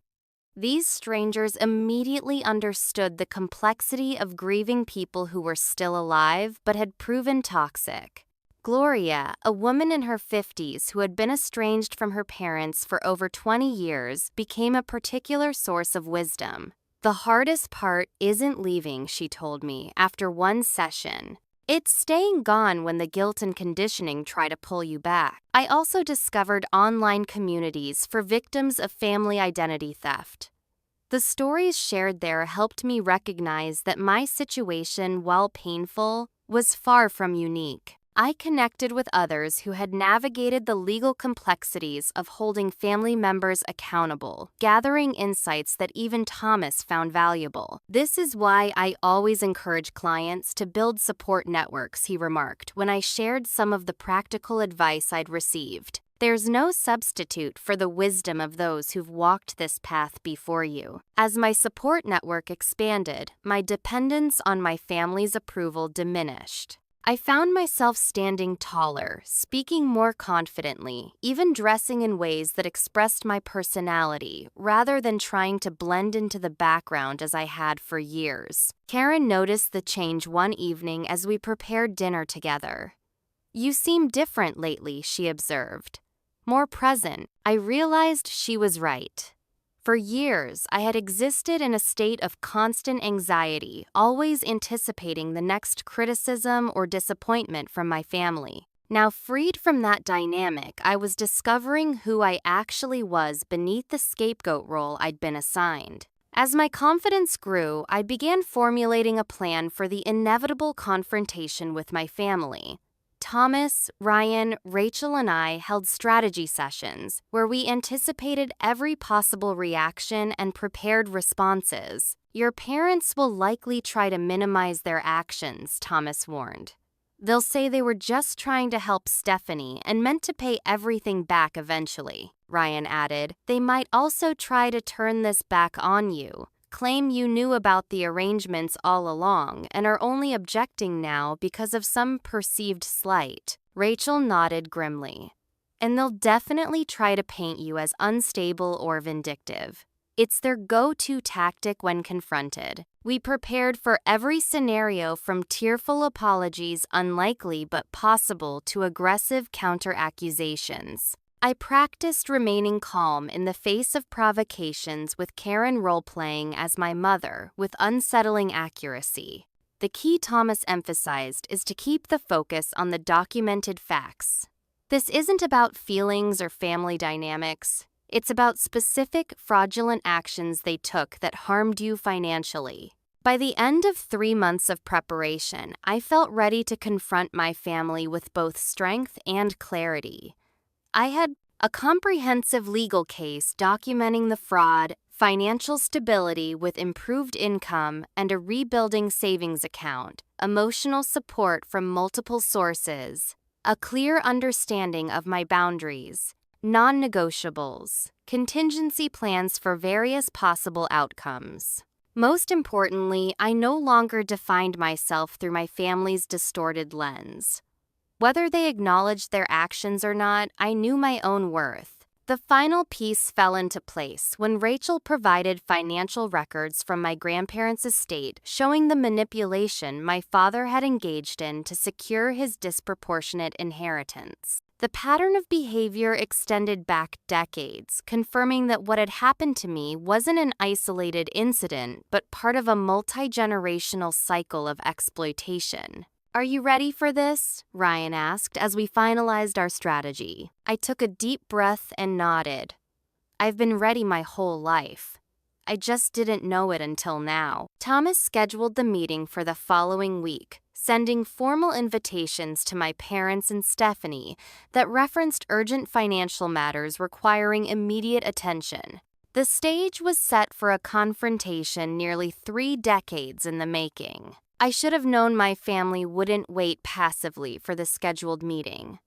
These strangers immediately understood the complexity of grieving people who were still alive but had proven toxic. Gloria, a woman in her 50s who had been estranged from her parents for over 20 years, became a particular source of wisdom. The hardest part isn't leaving, she told me after one session. It's staying gone when the guilt and conditioning try to pull you back. I also discovered online communities for victims of family identity theft. The stories shared there helped me recognize that my situation, while painful, was far from unique. I connected with others who had navigated the legal complexities of holding family members accountable, gathering insights that even Thomas found valuable. "This is why I always encourage clients to build support networks," he remarked when I shared some of the practical advice I'd received. "There's no substitute for the wisdom of those who've walked this path before you." As my support network expanded, my dependence on my family's approval diminished. I found myself standing taller, speaking more confidently, even dressing in ways that expressed my personality, rather than trying to blend into the background as I had for years. Karen noticed the change one evening as we prepared dinner together. "You seem different lately," she observed. "More present." I realized she was right. For years, I had existed in a state of constant anxiety, always anticipating the next criticism or disappointment from my family. Now, freed from that dynamic, I was discovering who I actually was beneath the scapegoat role I'd been assigned. As my confidence grew, I began formulating a plan for the inevitable confrontation with my family. Thomas, Ryan, Rachel, and I held strategy sessions where we anticipated every possible reaction and prepared responses. "Your parents will likely try to minimize their actions," Thomas warned. "They'll say they were just trying to help Stephanie and meant to pay everything back eventually," Ryan added. "They might also try to turn this back on you, claim you knew about the arrangements all along and are only objecting now because of some perceived slight." Rachel nodded grimly. "And they'll definitely try to paint you as unstable or vindictive. It's their go-to tactic when confronted." We prepared for every scenario from tearful apologies, unlikely but possible, to aggressive counter-accusations. I practiced remaining calm in the face of provocations, with Karen role-playing as my mother with unsettling accuracy. The key, Thomas emphasized, is to keep the focus on the documented facts. This isn't about feelings or family dynamics. It's about specific, fraudulent actions they took that harmed you financially. By the end of 3 months of preparation, I felt ready to confront my family with both strength and clarity. I had a comprehensive legal case documenting the fraud, financial stability with improved income, and a rebuilding savings account, emotional support from multiple sources, a clear understanding of my boundaries, non-negotiables, contingency plans for various possible outcomes. Most importantly, I no longer defined myself through my family's distorted lens. Whether they acknowledged their actions or not, I knew my own worth. The final piece fell into place when Rachel provided financial records from my grandparents' estate showing the manipulation my father had engaged in to secure his disproportionate inheritance. The pattern of behavior extended back decades, confirming that what had happened to me wasn't an isolated incident, but part of a multi-generational cycle of exploitation. "Are you ready for this?" Ryan asked as we finalized our strategy. I took a deep breath and nodded. "I've been ready my whole life. I just didn't know it until now." Thomas scheduled the meeting for the following week, sending formal invitations to my parents and Stephanie that referenced urgent financial matters requiring immediate attention. The stage was set for a confrontation nearly 3 decades in the making. I should have known my family wouldn't wait passively for the scheduled meeting.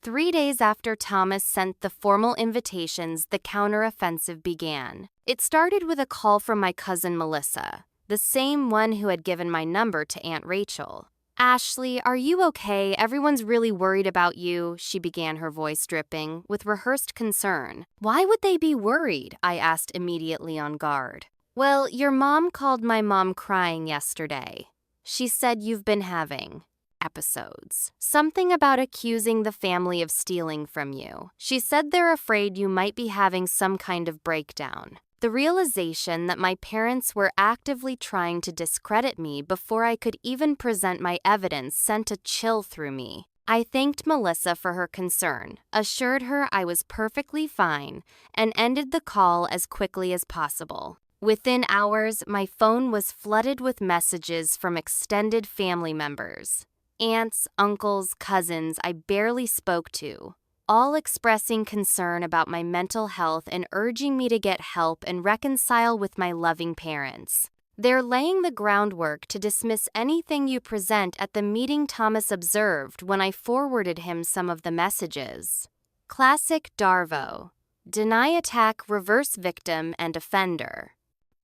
3 days after Thomas sent the formal invitations, the counteroffensive began. It started with a call from my cousin Melissa, the same one who had given my number to Aunt Rachel. "Ashley, are you okay? Everyone's really worried about you," she began, her voice dripping with rehearsed concern. "Why would they be worried?" I asked, immediately on guard. "Well, your mom called my mom crying yesterday. She said you've been having episodes. Something about accusing the family of stealing from you. She said they're afraid you might be having some kind of breakdown." The realization that my parents were actively trying to discredit me before I could even present my evidence sent a chill through me. I thanked Melissa for her concern, assured her I was perfectly fine, and ended the call as quickly as possible. Within hours, my phone was flooded with messages from extended family members. aunts, uncles, cousins I barely spoke to, all expressing concern about my mental health and urging me to get help and reconcile with my loving parents. They're laying the groundwork to dismiss anything you present at the meeting, Thomas observed when I forwarded him some of the messages. Classic Darvo. Deny attack, reverse victim, and offender.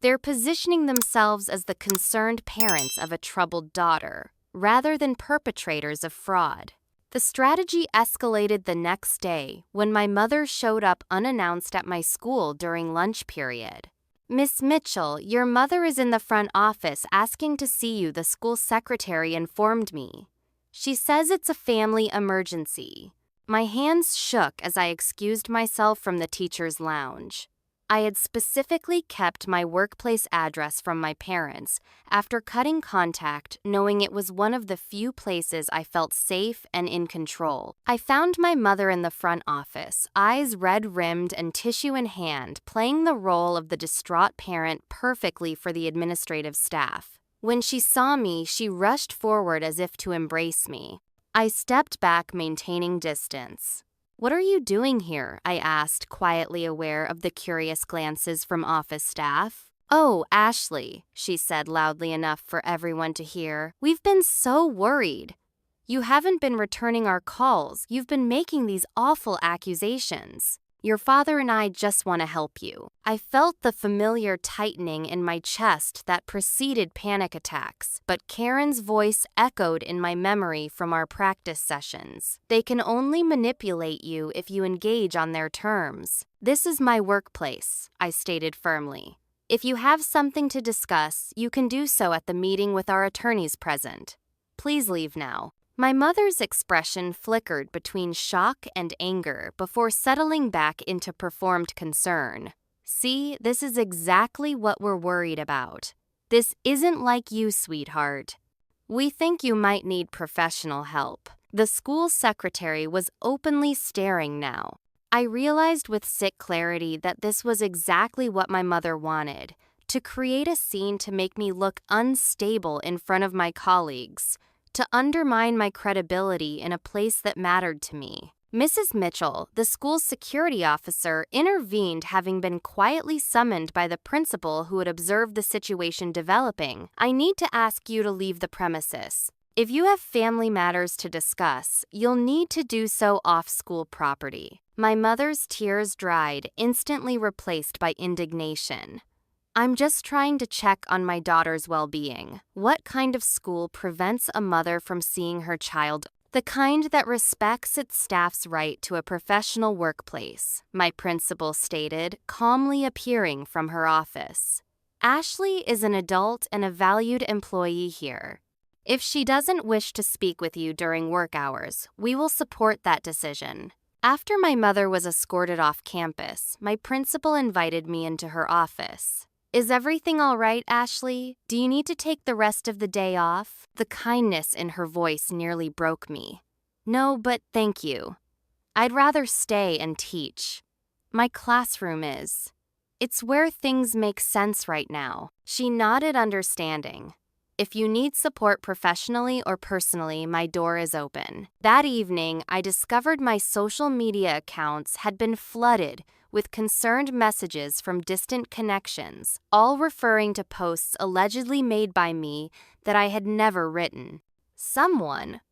They're positioning themselves as the concerned parents of a troubled daughter, rather than perpetrators of fraud. The strategy escalated the next day when my mother showed up unannounced at my school during lunch period. "Miss Mitchell, your mother is in the front office asking to see you," the school secretary informed me. "She says it's a family emergency." My hands shook as I excused myself from the teacher's lounge. I had specifically kept my workplace address from my parents after cutting contact, knowing it was one of the few places I felt safe and in control. I found my mother in the front office, eyes red-rimmed and tissue in hand, playing the role of the distraught parent perfectly for the administrative staff. When she saw me, she rushed forward as if to embrace me. I stepped back, maintaining distance. "What are you doing here?" I asked, quietly aware of the curious glances from office staff. "Oh, Ashley," she said loudly enough for everyone to hear. "We've been so worried. You haven't been returning our calls. You've been making these awful accusations. Your father and I just want to help you." I felt the familiar tightening in my chest that preceded panic attacks, but Karen's voice echoed in my memory from our practice sessions. "They can only manipulate you if you engage on their terms." "This is my workplace," I stated firmly. "If you have something to discuss, you can do so at the meeting with our attorneys present. Please leave now." My mother's expression flickered between shock and anger before settling back into performed concern. "See, this is exactly what we're worried about. This isn't like you, sweetheart. We think you might need professional help." The school secretary was openly staring now. I realized with sick clarity that this was exactly what my mother wanted, to create a scene to make me look unstable in front of my colleagues, to undermine my credibility in a place that mattered to me. Mrs. Mitchell, the school's security officer, intervened, having been quietly summoned by the principal who had observed the situation developing. "I need to ask you to leave the premises. If you have family matters to discuss, you'll need to do so off school property." My mother's tears dried, instantly replaced by indignation. "I'm just trying to check on my daughter's well-being. What kind of school prevents a mother from seeing her child?" "The kind that respects its staff's right to a professional workplace," my principal stated, calmly appearing from her office. "Ashley is an adult and a valued employee here. If she doesn't wish to speak with you during work hours, we will support that decision." After my mother was escorted off campus, my principal invited me into her office. "Is everything all right, Ashley? Do you need to take the rest of the day off?" The kindness in her voice nearly broke me. "No, but thank you. I'd rather stay and teach. My classroom is. It's where things make sense right now." She nodded, understanding. "If you need support professionally or personally, my door is open." That evening, I discovered my social media accounts had been flooded with concerned messages from distant connections, all referring to posts allegedly made by me that I had never written. Someone,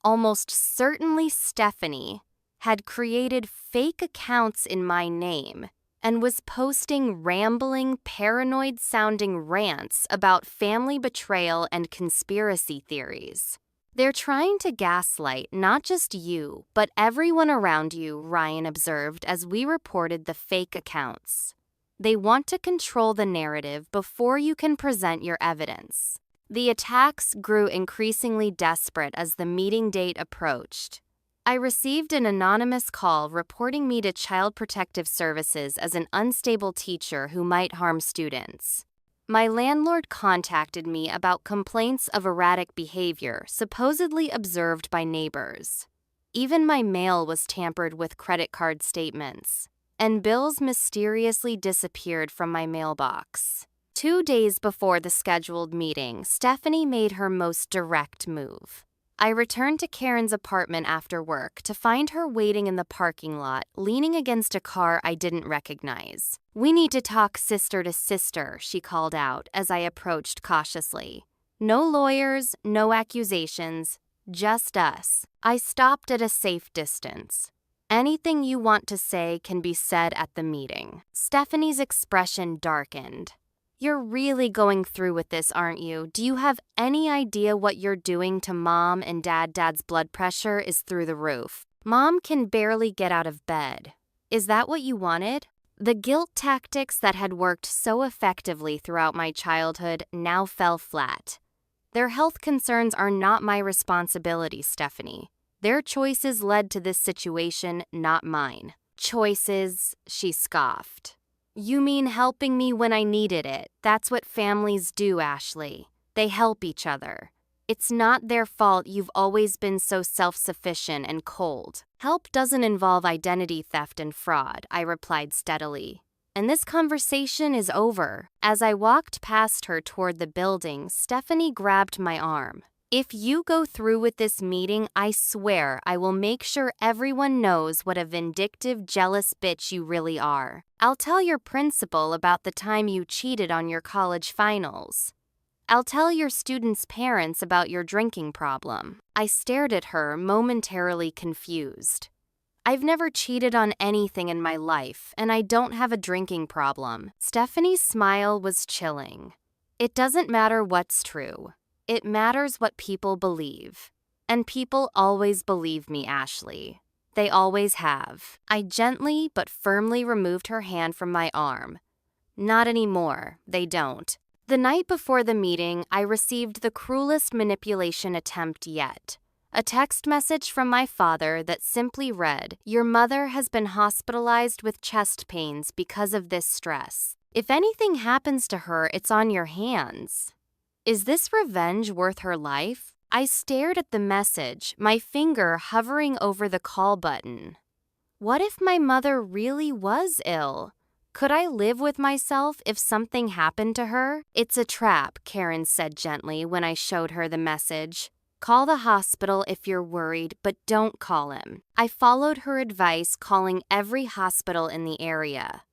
almost certainly Stephanie, had created fake accounts in my name and was posting rambling, paranoid-sounding rants about family betrayal and conspiracy theories. "They're trying to gaslight not just you, but everyone around you," Ryan observed as we reported the fake accounts. "They want to control the narrative before you can present your evidence." The attacks grew increasingly desperate as the meeting date approached. I received an anonymous call reporting me to Child Protective Services as an unstable teacher who might harm students. My landlord contacted me about complaints of erratic behavior supposedly observed by neighbors. Even my mail was tampered with credit card statements, and bills mysteriously disappeared from my mailbox. 2 days before the scheduled meeting, Stephanie made her most direct move. I returned to Karen's apartment after work to find her waiting in the parking lot, leaning against a car I didn't recognize. "We need to talk sister to sister," she called out as I approached cautiously. "No lawyers, no accusations, just us." I stopped at a safe distance. "Anything you want to say can be said at the meeting." Stephanie's expression darkened. "You're really going through with this, aren't you? Do you have any idea what you're doing to Mom and Dad? Dad's blood pressure is through the roof. Mom can barely get out of bed. Is that what you wanted?" The guilt tactics that had worked so effectively throughout my childhood now fell flat. "Their health concerns are not my responsibility, Stephanie. Their choices led to this situation, not mine." "Choices," she scoffed. "You mean helping me when I needed it. That's what families do, Ashley. They help each other. It's not their fault you've always been so self-sufficient and cold." "Help doesn't involve identity theft and fraud," I replied steadily. "And this conversation is over." As I walked past her toward the building, Stephanie grabbed my arm. "If you go through with this meeting, I swear I will make sure everyone knows what a vindictive, jealous bitch you really are. I'll tell your principal about the time you cheated on your college finals. I'll tell your students' parents about your drinking problem." I stared at her, momentarily confused. "I've never cheated on anything in my life, and I don't have a drinking problem." Stephanie's smile was chilling. "It doesn't matter what's true. It matters what people believe. And people always believe me, Ashley. They always have." I gently but firmly removed her hand from my arm. "Not anymore, they don't." The night before the meeting, I received the cruelest manipulation attempt yet. A text message from my father that simply read, "Your mother has been hospitalized with chest pains because of this stress. If anything happens to her, it's on your hands." Is this revenge worth her life? I stared at the message, my finger hovering over the call button. What if my mother really was ill? Could I live with myself if something happened to her? "It's a trap," Karen said gently when I showed her the message. "Call the hospital if you're worried, but don't call him." I followed her advice, calling every hospital in the area.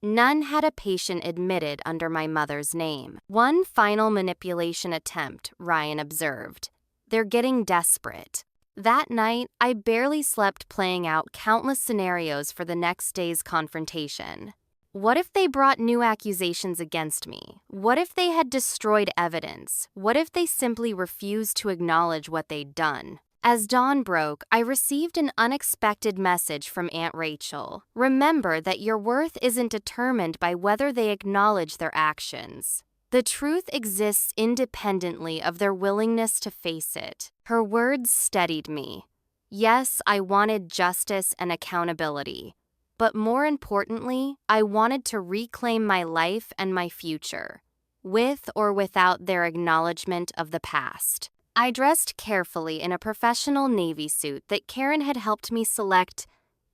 None had a patient admitted under my mother's name. "One final manipulation attempt," Ryan observed. "They're getting desperate." That night, I barely slept, playing out countless scenarios for the next day's confrontation. What if they brought new accusations against me? What if they had destroyed evidence? What if they simply refused to acknowledge what they'd done? As dawn broke, I received an unexpected message from Aunt Rachel. "Remember that your worth isn't determined by whether they acknowledge their actions. The truth exists independently of their willingness to face it." Her words steadied me. Yes, I wanted justice and accountability. But more importantly, I wanted to reclaim my life and my future, with or without their acknowledgement of the past. I dressed carefully in a professional navy suit that Karen had helped me select.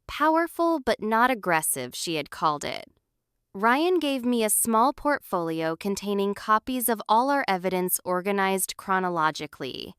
Powerful but not aggressive, she had called it. Ryan gave me a small portfolio containing copies of all our evidence organized chronologically.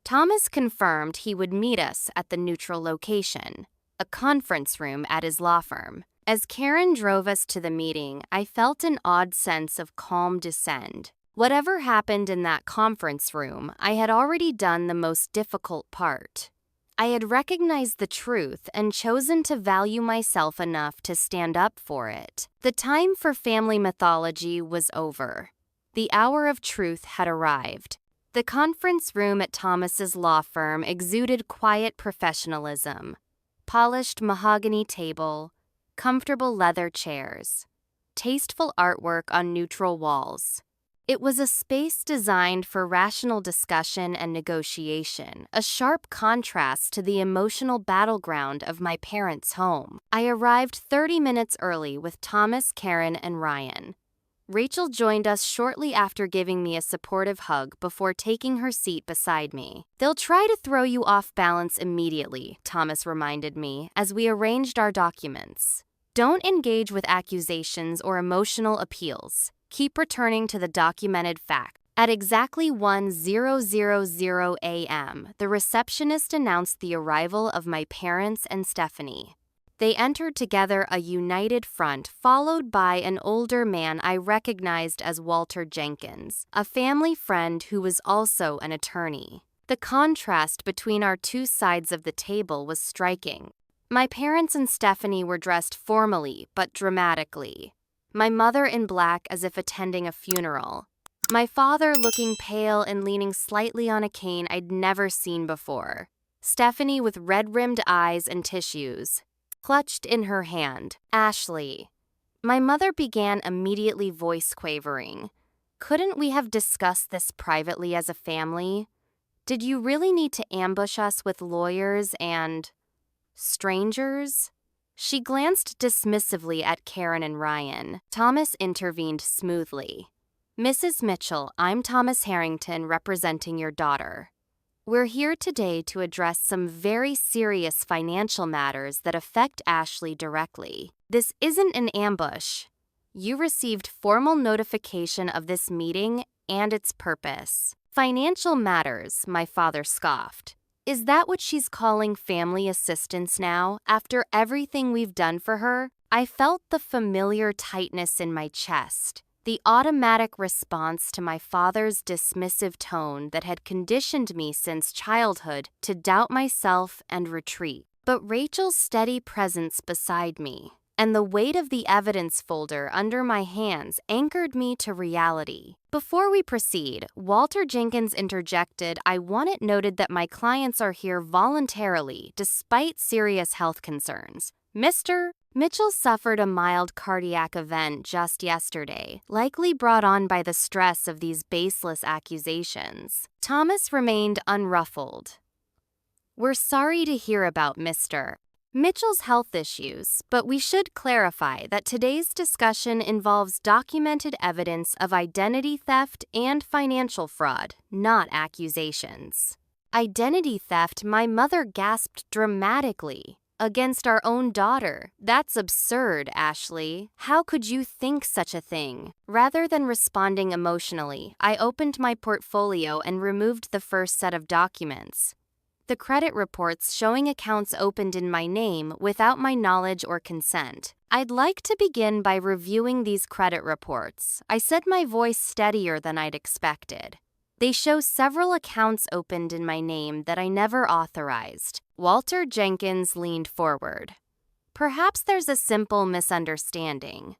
Thomas confirmed he would meet us at the neutral location, a conference room at his law firm. As Karen drove us to the meeting, I felt an odd sense of calm descend. Whatever happened in that conference room, I had already done the most difficult part. I had recognized the truth and chosen to value myself enough to stand up for it. The time for family mythology was over. The hour of truth had arrived. The conference room at Thomas's law firm exuded quiet professionalism. Polished mahogany table, comfortable leather chairs, tasteful artwork on neutral walls. It was a space designed for rational discussion and negotiation, a sharp contrast to the emotional battleground of my parents' home. I arrived 30 minutes early with Thomas, Karen, and Ryan. Rachel joined us shortly after, giving me a supportive hug before taking her seat beside me. "They'll try to throw you off balance immediately," Thomas reminded me as we arranged our documents. "Don't engage with accusations or emotional appeals. Keep returning to the documented fact." At exactly 10:00 a.m., the receptionist announced the arrival of my parents and Stephanie. They entered together a united front, followed by an older man I recognized as Walter Jenkins, a family friend who was also an attorney. The contrast between our two sides of the table was striking. My parents and Stephanie were dressed formally but dramatically. My mother in black as if attending a funeral. My father looking pale and leaning slightly on a cane I'd never seen before. Stephanie with red-rimmed eyes and tissues, clutched in her hand. Ashley. My mother began immediately, voice quavering. Couldn't we have discussed this privately as a family? Did you really need to ambush us with lawyers and strangers? She glanced dismissively at Karen and Ryan. Thomas intervened smoothly. Mrs. Mitchell, I'm Thomas Harrington representing your daughter. We're here today to address some very serious financial matters that affect Ashley directly. This isn't an ambush. You received formal notification of this meeting and its purpose. Financial matters, my father scoffed. Is that what she's calling family assistance now, after everything we've done for her? I felt the familiar tightness in my chest. The automatic response to my father's dismissive tone that had conditioned me since childhood to doubt myself and retreat. But Rachel's steady presence beside me and the weight of the evidence folder under my hands anchored me to reality. Before we proceed, Walter Jenkins interjected, I want it noted that my clients are here voluntarily despite serious health concerns. Mr. Mitchell suffered a mild cardiac event just yesterday, likely brought on by the stress of these baseless accusations. Thomas remained unruffled. We're sorry to hear about Mr. Mitchell's health issues, but we should clarify that today's discussion involves documented evidence of identity theft and financial fraud, not accusations. Identity theft, my mother gasped dramatically. Against our own daughter. That's absurd, Ashley. How could you think such a thing? Rather than responding emotionally, I opened my portfolio and removed the first set of documents. The credit reports showing accounts opened in my name without my knowledge or consent. I'd like to begin by reviewing these credit reports. I said, my voice steadier than I'd expected. They show several accounts opened in my name that I never authorized. Walter Jenkins leaned forward. Perhaps there's a simple misunderstanding.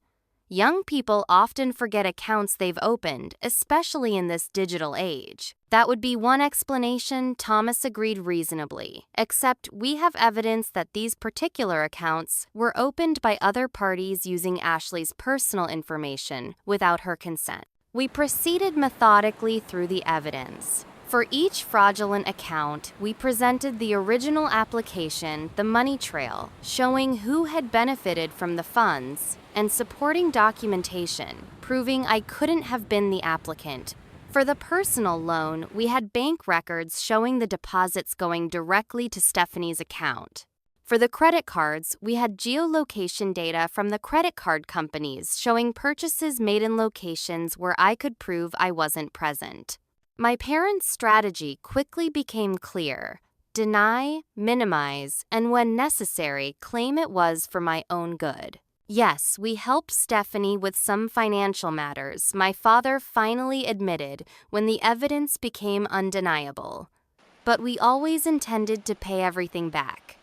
Young people often forget accounts they've opened, especially in this digital age. That would be one explanation, Thomas agreed reasonably. Except we have evidence that these particular accounts were opened by other parties using Ashley's personal information without her consent. We proceeded methodically through the evidence. For each fraudulent account, we presented the original application, the money trail, showing who had benefited from the funds, and supporting documentation, proving I couldn't have been the applicant. For the personal loan, we had bank records showing the deposits going directly to Stephanie's account. For the credit cards, we had geolocation data from the credit card companies showing purchases made in locations where I could prove I wasn't present. My parents' strategy quickly became clear: deny, minimize, and when necessary, claim it was for my own good. Yes, we helped Stephanie with some financial matters, my father finally admitted when the evidence became undeniable. But we always intended to pay everything back.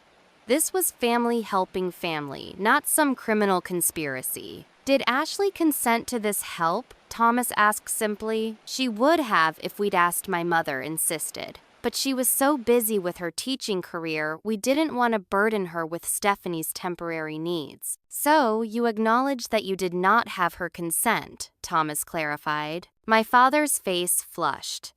This was family helping family, not some criminal conspiracy. Did Ashley consent to this help? Thomas asked simply. She would have if we'd asked, my mother insisted. But she was so busy with her teaching career, we didn't want to burden her with Stephanie's temporary needs. So, you acknowledge that you did not have her consent, Thomas clarified. My father's face flushed.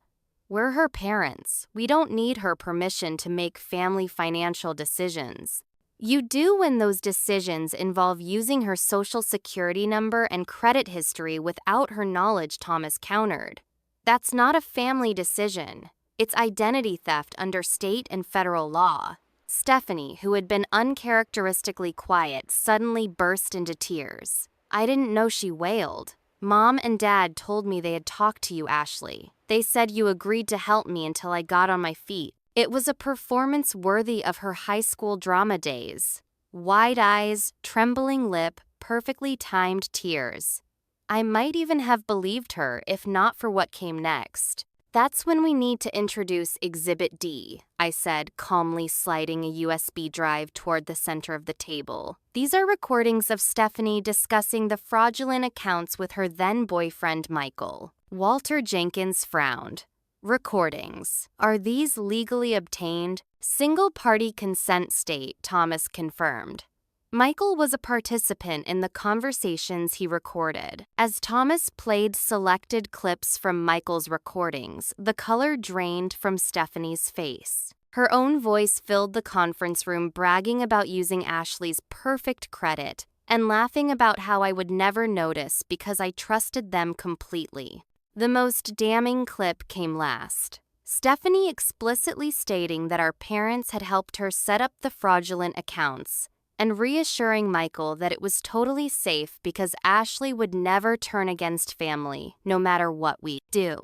We're her parents. We don't need her permission to make family financial decisions. You do when those decisions involve using her social security number and credit history without her knowledge, Thomas countered. That's not a family decision. It's identity theft under state and federal law. Stephanie, who had been uncharacteristically quiet, suddenly burst into tears. I didn't know, she wailed. Mom and Dad told me they had talked to you, Ashley. They said you agreed to help me until I got on my feet. It was a performance worthy of her high school drama days. Wide eyes, trembling lip, perfectly timed tears. I might even have believed her if not for what came next. That's when we need to introduce Exhibit D, I said, calmly sliding a USB drive toward the center of the table. These are recordings of Stephanie discussing the fraudulent accounts with her then-boyfriend, Michael. Walter Jenkins frowned. Recordings. Are these legally obtained? Single-party consent state, Thomas confirmed. Michael was a participant in the conversations he recorded. As Thomas played selected clips from Michael's recordings, the color drained from Stephanie's face. Her own voice filled the conference room, bragging about using Ashley's perfect credit and laughing about how I would never notice because I trusted them completely. The most damning clip came last. Stephanie explicitly stating that our parents had helped her set up the fraudulent accounts, and reassuring Michael that it was totally safe because Ashley would never turn against family, no matter what we do.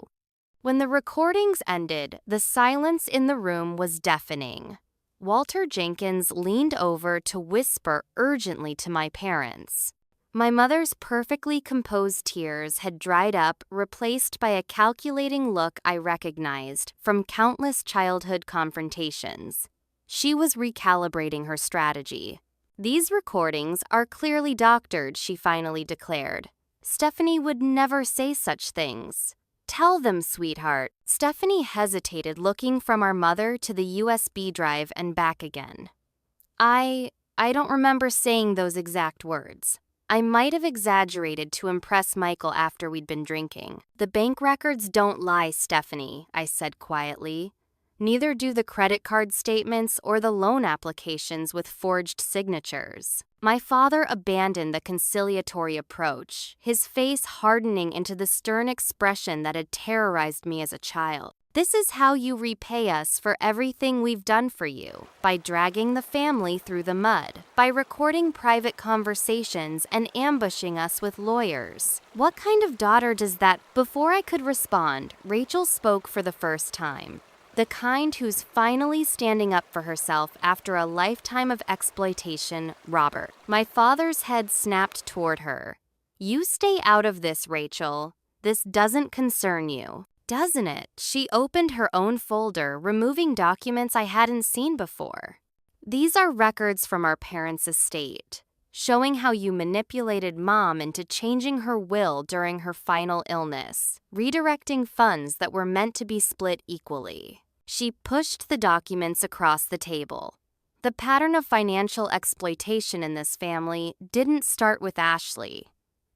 When the recordings ended, the silence in the room was deafening. Walter Jenkins leaned over to whisper urgently to my parents. My mother's perfectly composed tears had dried up, replaced by a calculating look I recognized from countless childhood confrontations. She was recalibrating her strategy. These recordings are clearly doctored, she finally declared. Stephanie would never say such things. Tell them, sweetheart. Stephanie hesitated, looking from our mother to the USB drive and back again. I don't remember saying those exact words. I might have exaggerated to impress Michael after we'd been drinking. The bank records don't lie, Stephanie, I said quietly. Neither do the credit card statements or the loan applications with forged signatures. My father abandoned the conciliatory approach, his face hardening into the stern expression that had terrorized me as a child. This is how you repay us for everything we've done for you, by dragging the family through the mud, by recording private conversations and ambushing us with lawyers. What kind of daughter does that? Before I could respond, Rachel spoke for the first time. The kind who's finally standing up for herself after a lifetime of exploitation, Robert. My father's head snapped toward her. You stay out of this, Rachel. This doesn't concern you. Doesn't it? She opened her own folder, removing documents I hadn't seen before. These are records from our parents' estate, showing how you manipulated Mom into changing her will during her final illness, redirecting funds that were meant to be split equally. She pushed the documents across the table. The pattern of financial exploitation in this family didn't start with Ashley,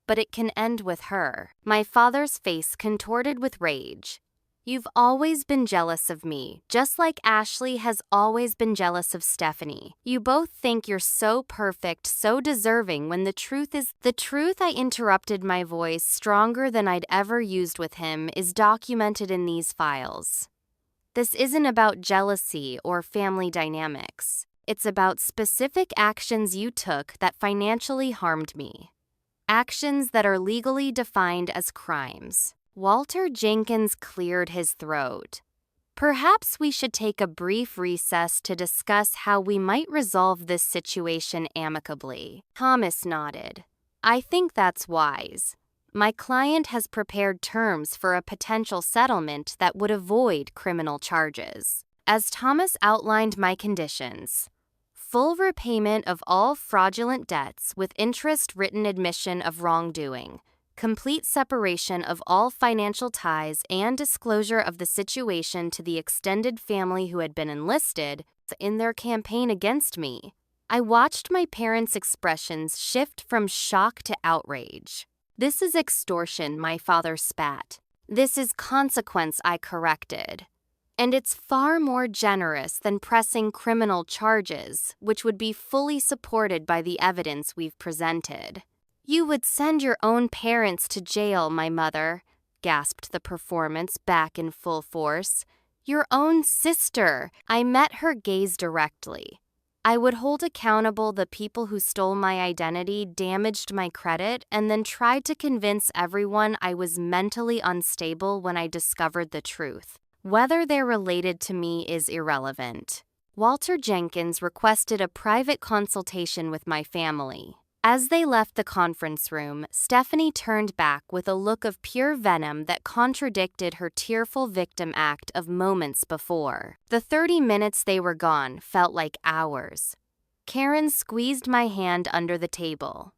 but it can end with her. My father's face contorted with rage. You've always been jealous of me, just like Ashley has always been jealous of Stephanie. You both think you're so perfect, so deserving, when the truth is... The truth, I interrupted, my voice stronger than I'd ever used with him, is documented in these files. This isn't about jealousy or family dynamics. It's about specific actions you took that financially harmed me. Actions that are legally defined as crimes. Walter Jenkins cleared his throat. Perhaps we should take a brief recess to discuss how we might resolve this situation amicably. Thomas nodded. I think that's wise. My client has prepared terms for a potential settlement that would avoid criminal charges. As Thomas outlined my conditions, full repayment of all fraudulent debts with interest, written admission of wrongdoing, complete separation of all financial ties, and disclosure of the situation to the extended family who had been enlisted in their campaign against me. I watched my parents' expressions shift from shock to outrage. This is extortion, my father spat. This is consequence, I corrected. And it's far more generous than pressing criminal charges, which would be fully supported by the evidence we've presented. You would send your own parents to jail, my mother, gasped the performance back in full force. Your own sister. I met her gaze directly. I would hold accountable the people who stole my identity, damaged my credit, and then tried to convince everyone I was mentally unstable when I discovered the truth. Whether they're related to me is irrelevant. Walter Jenkins requested a private consultation with my family. As they left the conference room, Stephanie turned back with a look of pure venom that contradicted her tearful victim act of moments before. The 30 minutes they were gone felt like hours. Karen squeezed my hand under the table.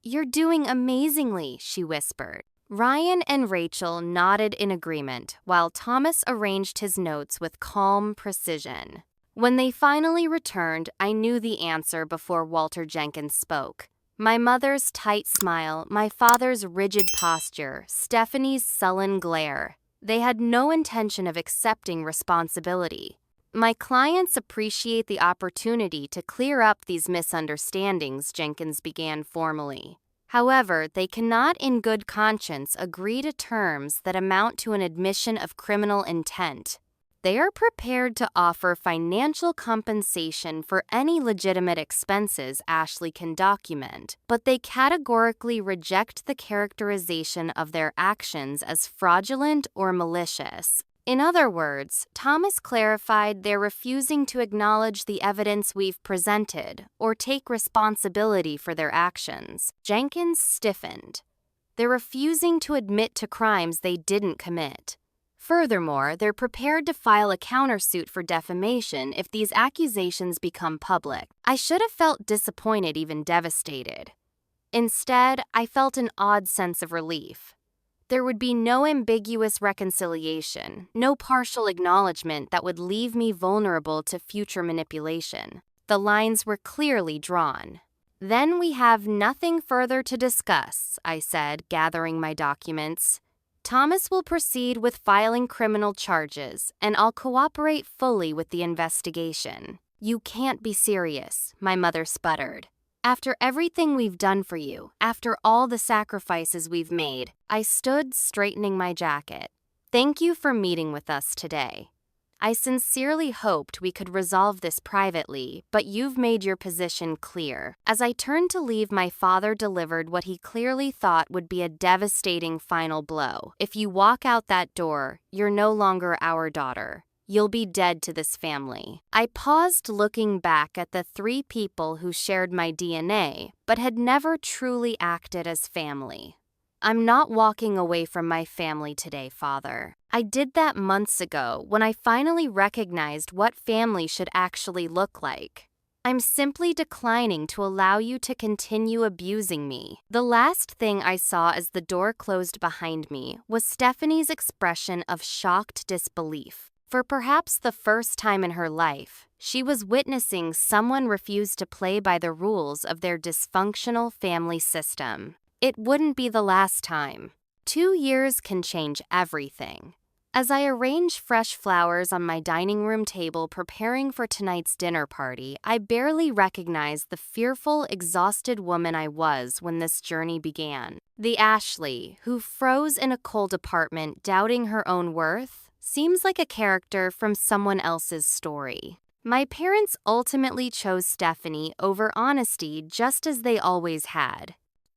"You're doing amazingly," she whispered. Ryan and Rachel nodded in agreement, while Thomas arranged his notes with calm precision. When they finally returned, I knew the answer before Walter Jenkins spoke. My mother's tight smile, my father's rigid posture, Stephanie's sullen glare. They had no intention of accepting responsibility. My clients appreciate the opportunity to clear up these misunderstandings, Jenkins began formally. However, they cannot in good conscience agree to terms that amount to an admission of criminal intent. They are prepared to offer financial compensation for any legitimate expenses Ashley can document, but they categorically reject the characterization of their actions as fraudulent or malicious. In other words, Thomas clarified they're refusing to acknowledge the evidence we've presented or take responsibility for their actions. Jenkins stiffened. They're refusing to admit to crimes they didn't commit. Furthermore, they're prepared to file a countersuit for defamation if these accusations become public. I should have felt disappointed, even devastated. Instead, I felt an odd sense of relief. There would be no ambiguous reconciliation, no partial acknowledgement that would leave me vulnerable to future manipulation. The lines were clearly drawn. "Then we have nothing further to discuss," I said, gathering my documents. "Thomas will proceed with filing criminal charges, and I'll cooperate fully with the investigation." "You can't be serious," my mother sputtered. "After everything we've done for you, after all the sacrifices we've made," I stood, straightening my jacket. "Thank you for meeting with us today. I sincerely hoped we could resolve this privately, but you've made your position clear." As I turned to leave, my father delivered what he clearly thought would be a devastating final blow. "If you walk out that door, you're no longer our daughter. You'll be dead to this family." I paused, looking back at the 3 people who shared my DNA, but had never truly acted as family. "I'm not walking away from my family today, Father. I did that months ago when I finally recognized what family should actually look like. I'm simply declining to allow you to continue abusing me." The last thing I saw as the door closed behind me was Stephanie's expression of shocked disbelief. For perhaps the first time in her life, she was witnessing someone refuse to play by the rules of their dysfunctional family system. It wouldn't be the last time. 2 years can change everything. As I arrange fresh flowers on my dining room table preparing for tonight's dinner party, I barely recognized the fearful, exhausted woman I was when this journey began. The Ashley, who froze in a cold apartment doubting her own worth, seems like a character from someone else's story. My parents ultimately chose Stephanie over honesty, just as they always had.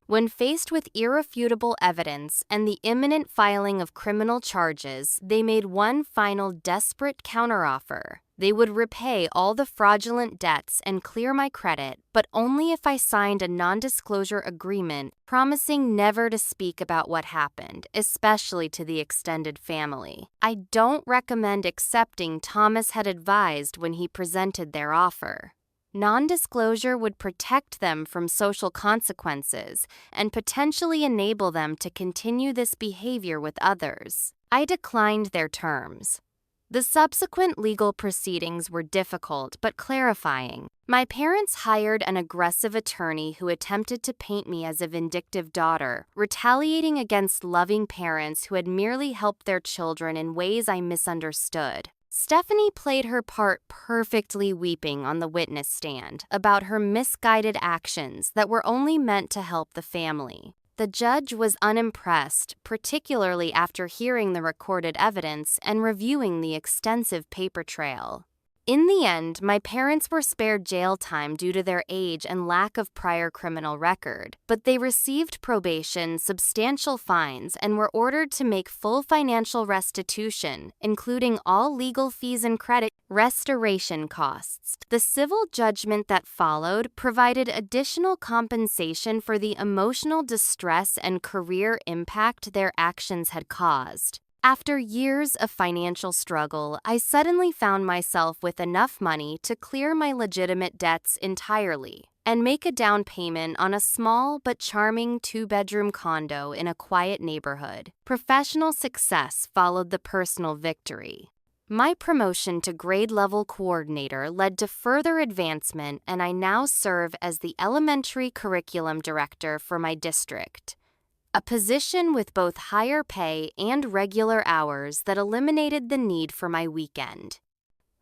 When faced with irrefutable evidence and the imminent filing of criminal charges, they made one final desperate counteroffer. They would repay all the fraudulent debts and clear my credit, but only if I signed a non-disclosure agreement promising never to speak about what happened, especially to the extended family. I don't recommend accepting Thomas had advised when he presented their offer. Non-disclosure would protect them from social consequences and potentially enable them to continue this behavior with others. I declined their terms. The subsequent legal proceedings were difficult but clarifying. My parents hired an aggressive attorney who attempted to paint me as a vindictive daughter, retaliating against loving parents who had merely helped their children in ways I misunderstood. Stephanie played her part perfectly, weeping on the witness stand about her misguided actions that were only meant to help the family. The judge was unimpressed, particularly after hearing the recorded evidence and reviewing the extensive paper trail. In the end, my parents were spared jail time due to their age and lack of prior criminal record, but they received probation, substantial fines, and were ordered to make full financial restitution, including all legal fees and credit restoration costs. The civil judgment that followed provided additional compensation for the emotional distress and career impact their actions had caused. After years of financial struggle, I suddenly found myself with enough money to clear my legitimate debts entirely and make a down payment on a small but charming 2-bedroom condo in a quiet neighborhood. Professional success followed the personal victory. My promotion to grade-level coordinator led to further advancement, and I now serve as the elementary curriculum director for my district. A position with both higher pay and regular hours that eliminated the need for my weekend.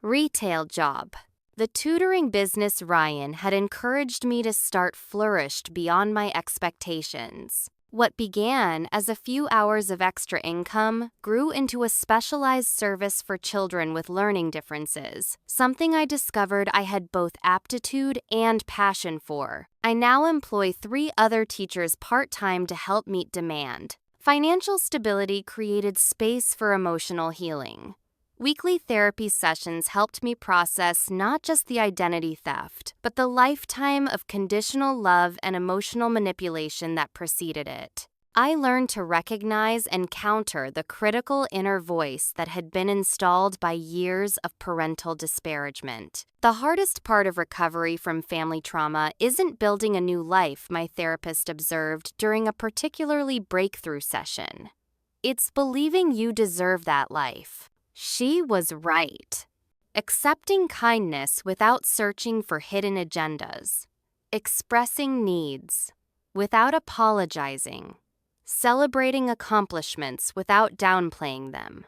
Retail job. The tutoring business Ryan had encouraged me to start flourished beyond my expectations. What began as a few hours of extra income grew into a specialized service for children with learning differences, something I discovered I had both aptitude and passion for. I now employ 3 other teachers part-time to help meet demand. Financial stability created space for emotional healing. Weekly therapy sessions helped me process not just the identity theft, but the lifetime of conditional love and emotional manipulation that preceded it. I learned to recognize and counter the critical inner voice that had been installed by years of parental disparagement. The hardest part of recovery from family trauma isn't building a new life, my therapist observed during a particularly breakthrough session. It's believing you deserve that life. She was right. Accepting kindness without searching for hidden agendas. Expressing needs without apologizing. Celebrating accomplishments without downplaying them.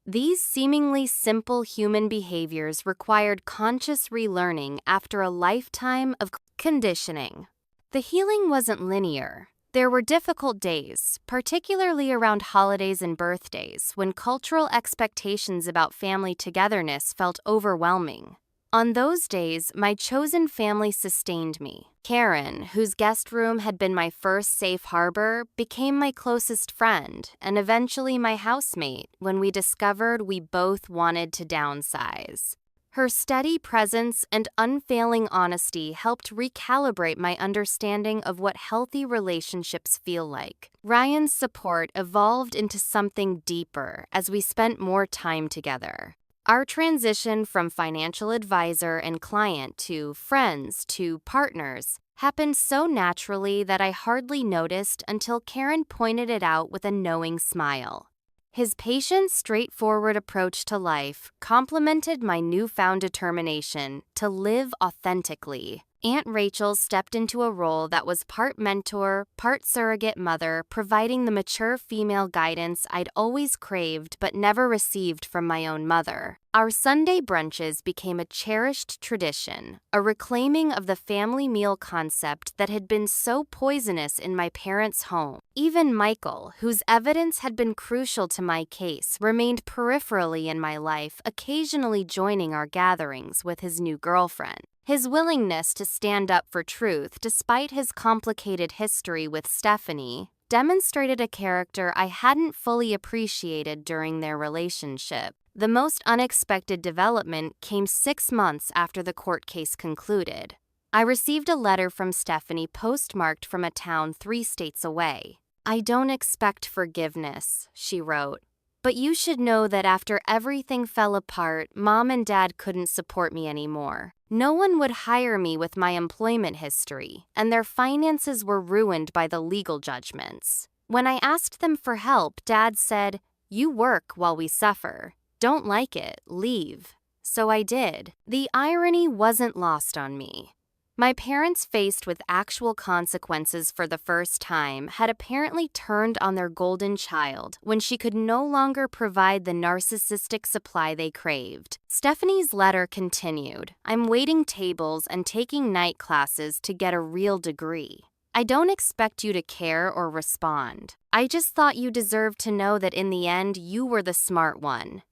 These seemingly simple human behaviors required conscious relearning after a lifetime of conditioning. The healing wasn't linear. There were difficult days, particularly around holidays and birthdays, when cultural expectations about family togetherness felt overwhelming. On those days, my chosen family sustained me. Karen, whose guest room had been my first safe harbor, became my closest friend and eventually my housemate when we discovered we both wanted to downsize. Her steady presence and unfailing honesty helped recalibrate my understanding of what healthy relationships feel like. Ryan's support evolved into something deeper as we spent more time together. Our transition from financial advisor and client to friends to partners happened so naturally that I hardly noticed until Karen pointed it out with a knowing smile. His patient, straightforward approach to life complemented my newfound determination to live authentically. Aunt Rachel stepped into a role that was part mentor, part surrogate mother, providing the mature female guidance I'd always craved but never received from my own mother. Our Sunday brunches became a cherished tradition, a reclaiming of the family meal concept that had been so poisonous in my parents' home. Even Michael, whose evidence had been crucial to my case, remained peripherally in my life, occasionally joining our gatherings with his new girlfriend. His willingness to stand up for truth, despite his complicated history with Stephanie, demonstrated a character I hadn't fully appreciated during their relationship. The most unexpected development came 6 months after the court case concluded. I received a letter from Stephanie postmarked from a town 3 states away. "I don't expect forgiveness," she wrote. "But you should know that after everything fell apart, Mom and Dad couldn't support me anymore. No one would hire me with my employment history, and their finances were ruined by the legal judgments. When I asked them for help, Dad said, 'You work while we suffer. Don't like it, leave.' So I did." The irony wasn't lost on me. My parents, faced with actual consequences for the first time, had apparently turned on their golden child when she could no longer provide the narcissistic supply they craved. Stephanie's letter continued, "I'm waiting tables and taking night classes to get a real degree. I don't expect you to care or respond. I just thought you deserved to know that in the end, you were the smart one.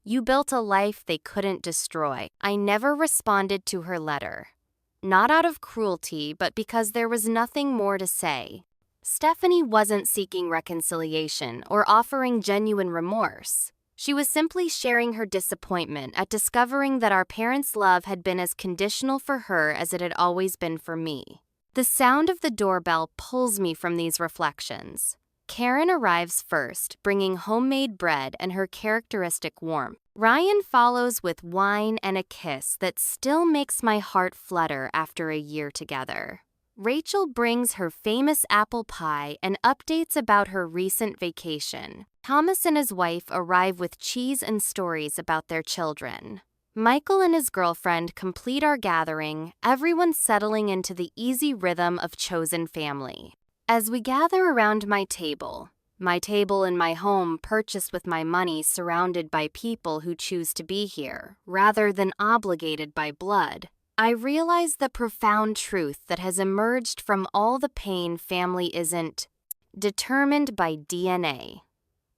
You built a life they couldn't destroy. I never responded to her letter. Not out of cruelty, but because there was nothing more to say. Stephanie wasn't seeking reconciliation or offering genuine remorse. She was simply sharing her disappointment at discovering that our parents' love had been as conditional for her as it had always been for me. The sound of the doorbell pulls me from these reflections. Karen arrives first, bringing homemade bread and her characteristic warmth. Ryan follows with wine and a kiss that still makes my heart flutter after a year together. Rachel brings her famous apple pie and updates about her recent vacation. Thomas and his wife arrive with cheese and stories about their children. Michael and his girlfriend complete our gathering, everyone settling into the easy rhythm of chosen family. As we gather around my table in my home purchased with my money, surrounded by people who choose to be here, rather than obligated by blood, I realize the profound truth that has emerged from all the pain. Family isn't determined by DNA.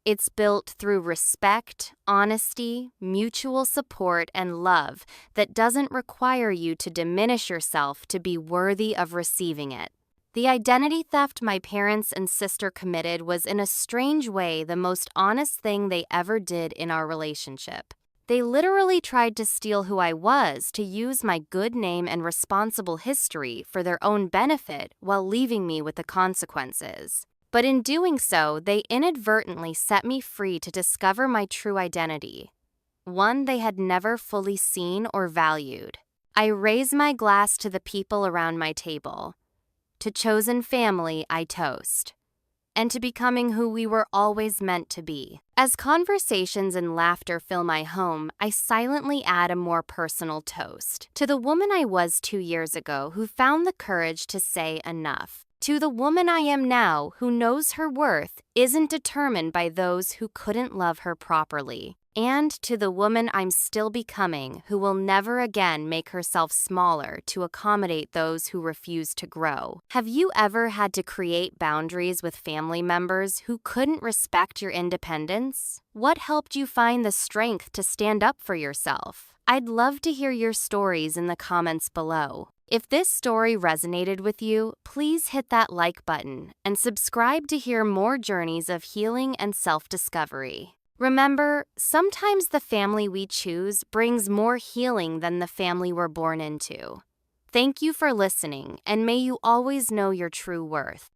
It's built through respect, honesty, mutual support, and love that doesn't require you to diminish yourself to be worthy of receiving it. The identity theft my parents and sister committed was, in a strange way, the most honest thing they ever did in our relationship. They literally tried to steal who I was to use my good name and responsible history for their own benefit while leaving me with the consequences. But in doing so, they inadvertently set me free to discover my true identity, one they had never fully seen or valued. I raise my glass to the people around my table. To chosen family, I toast. And to becoming who we were always meant to be. As conversations and laughter fill my home, I silently add a more personal toast. To the woman I was 2 years ago who found the courage to say enough. To the woman I am now who knows her worth isn't determined by those who couldn't love her properly. And to the woman I'm still becoming who will never again make herself smaller to accommodate those who refuse to grow. Have you ever had to create boundaries with family members who couldn't respect your independence? What helped you find the strength to stand up for yourself? I'd love to hear your stories in the comments below. If this story resonated with you, please hit that like button and subscribe to hear more journeys of healing and self-discovery. Remember, sometimes the family we choose brings more healing than the family we're born into. Thank you for listening, and may you always know your true worth.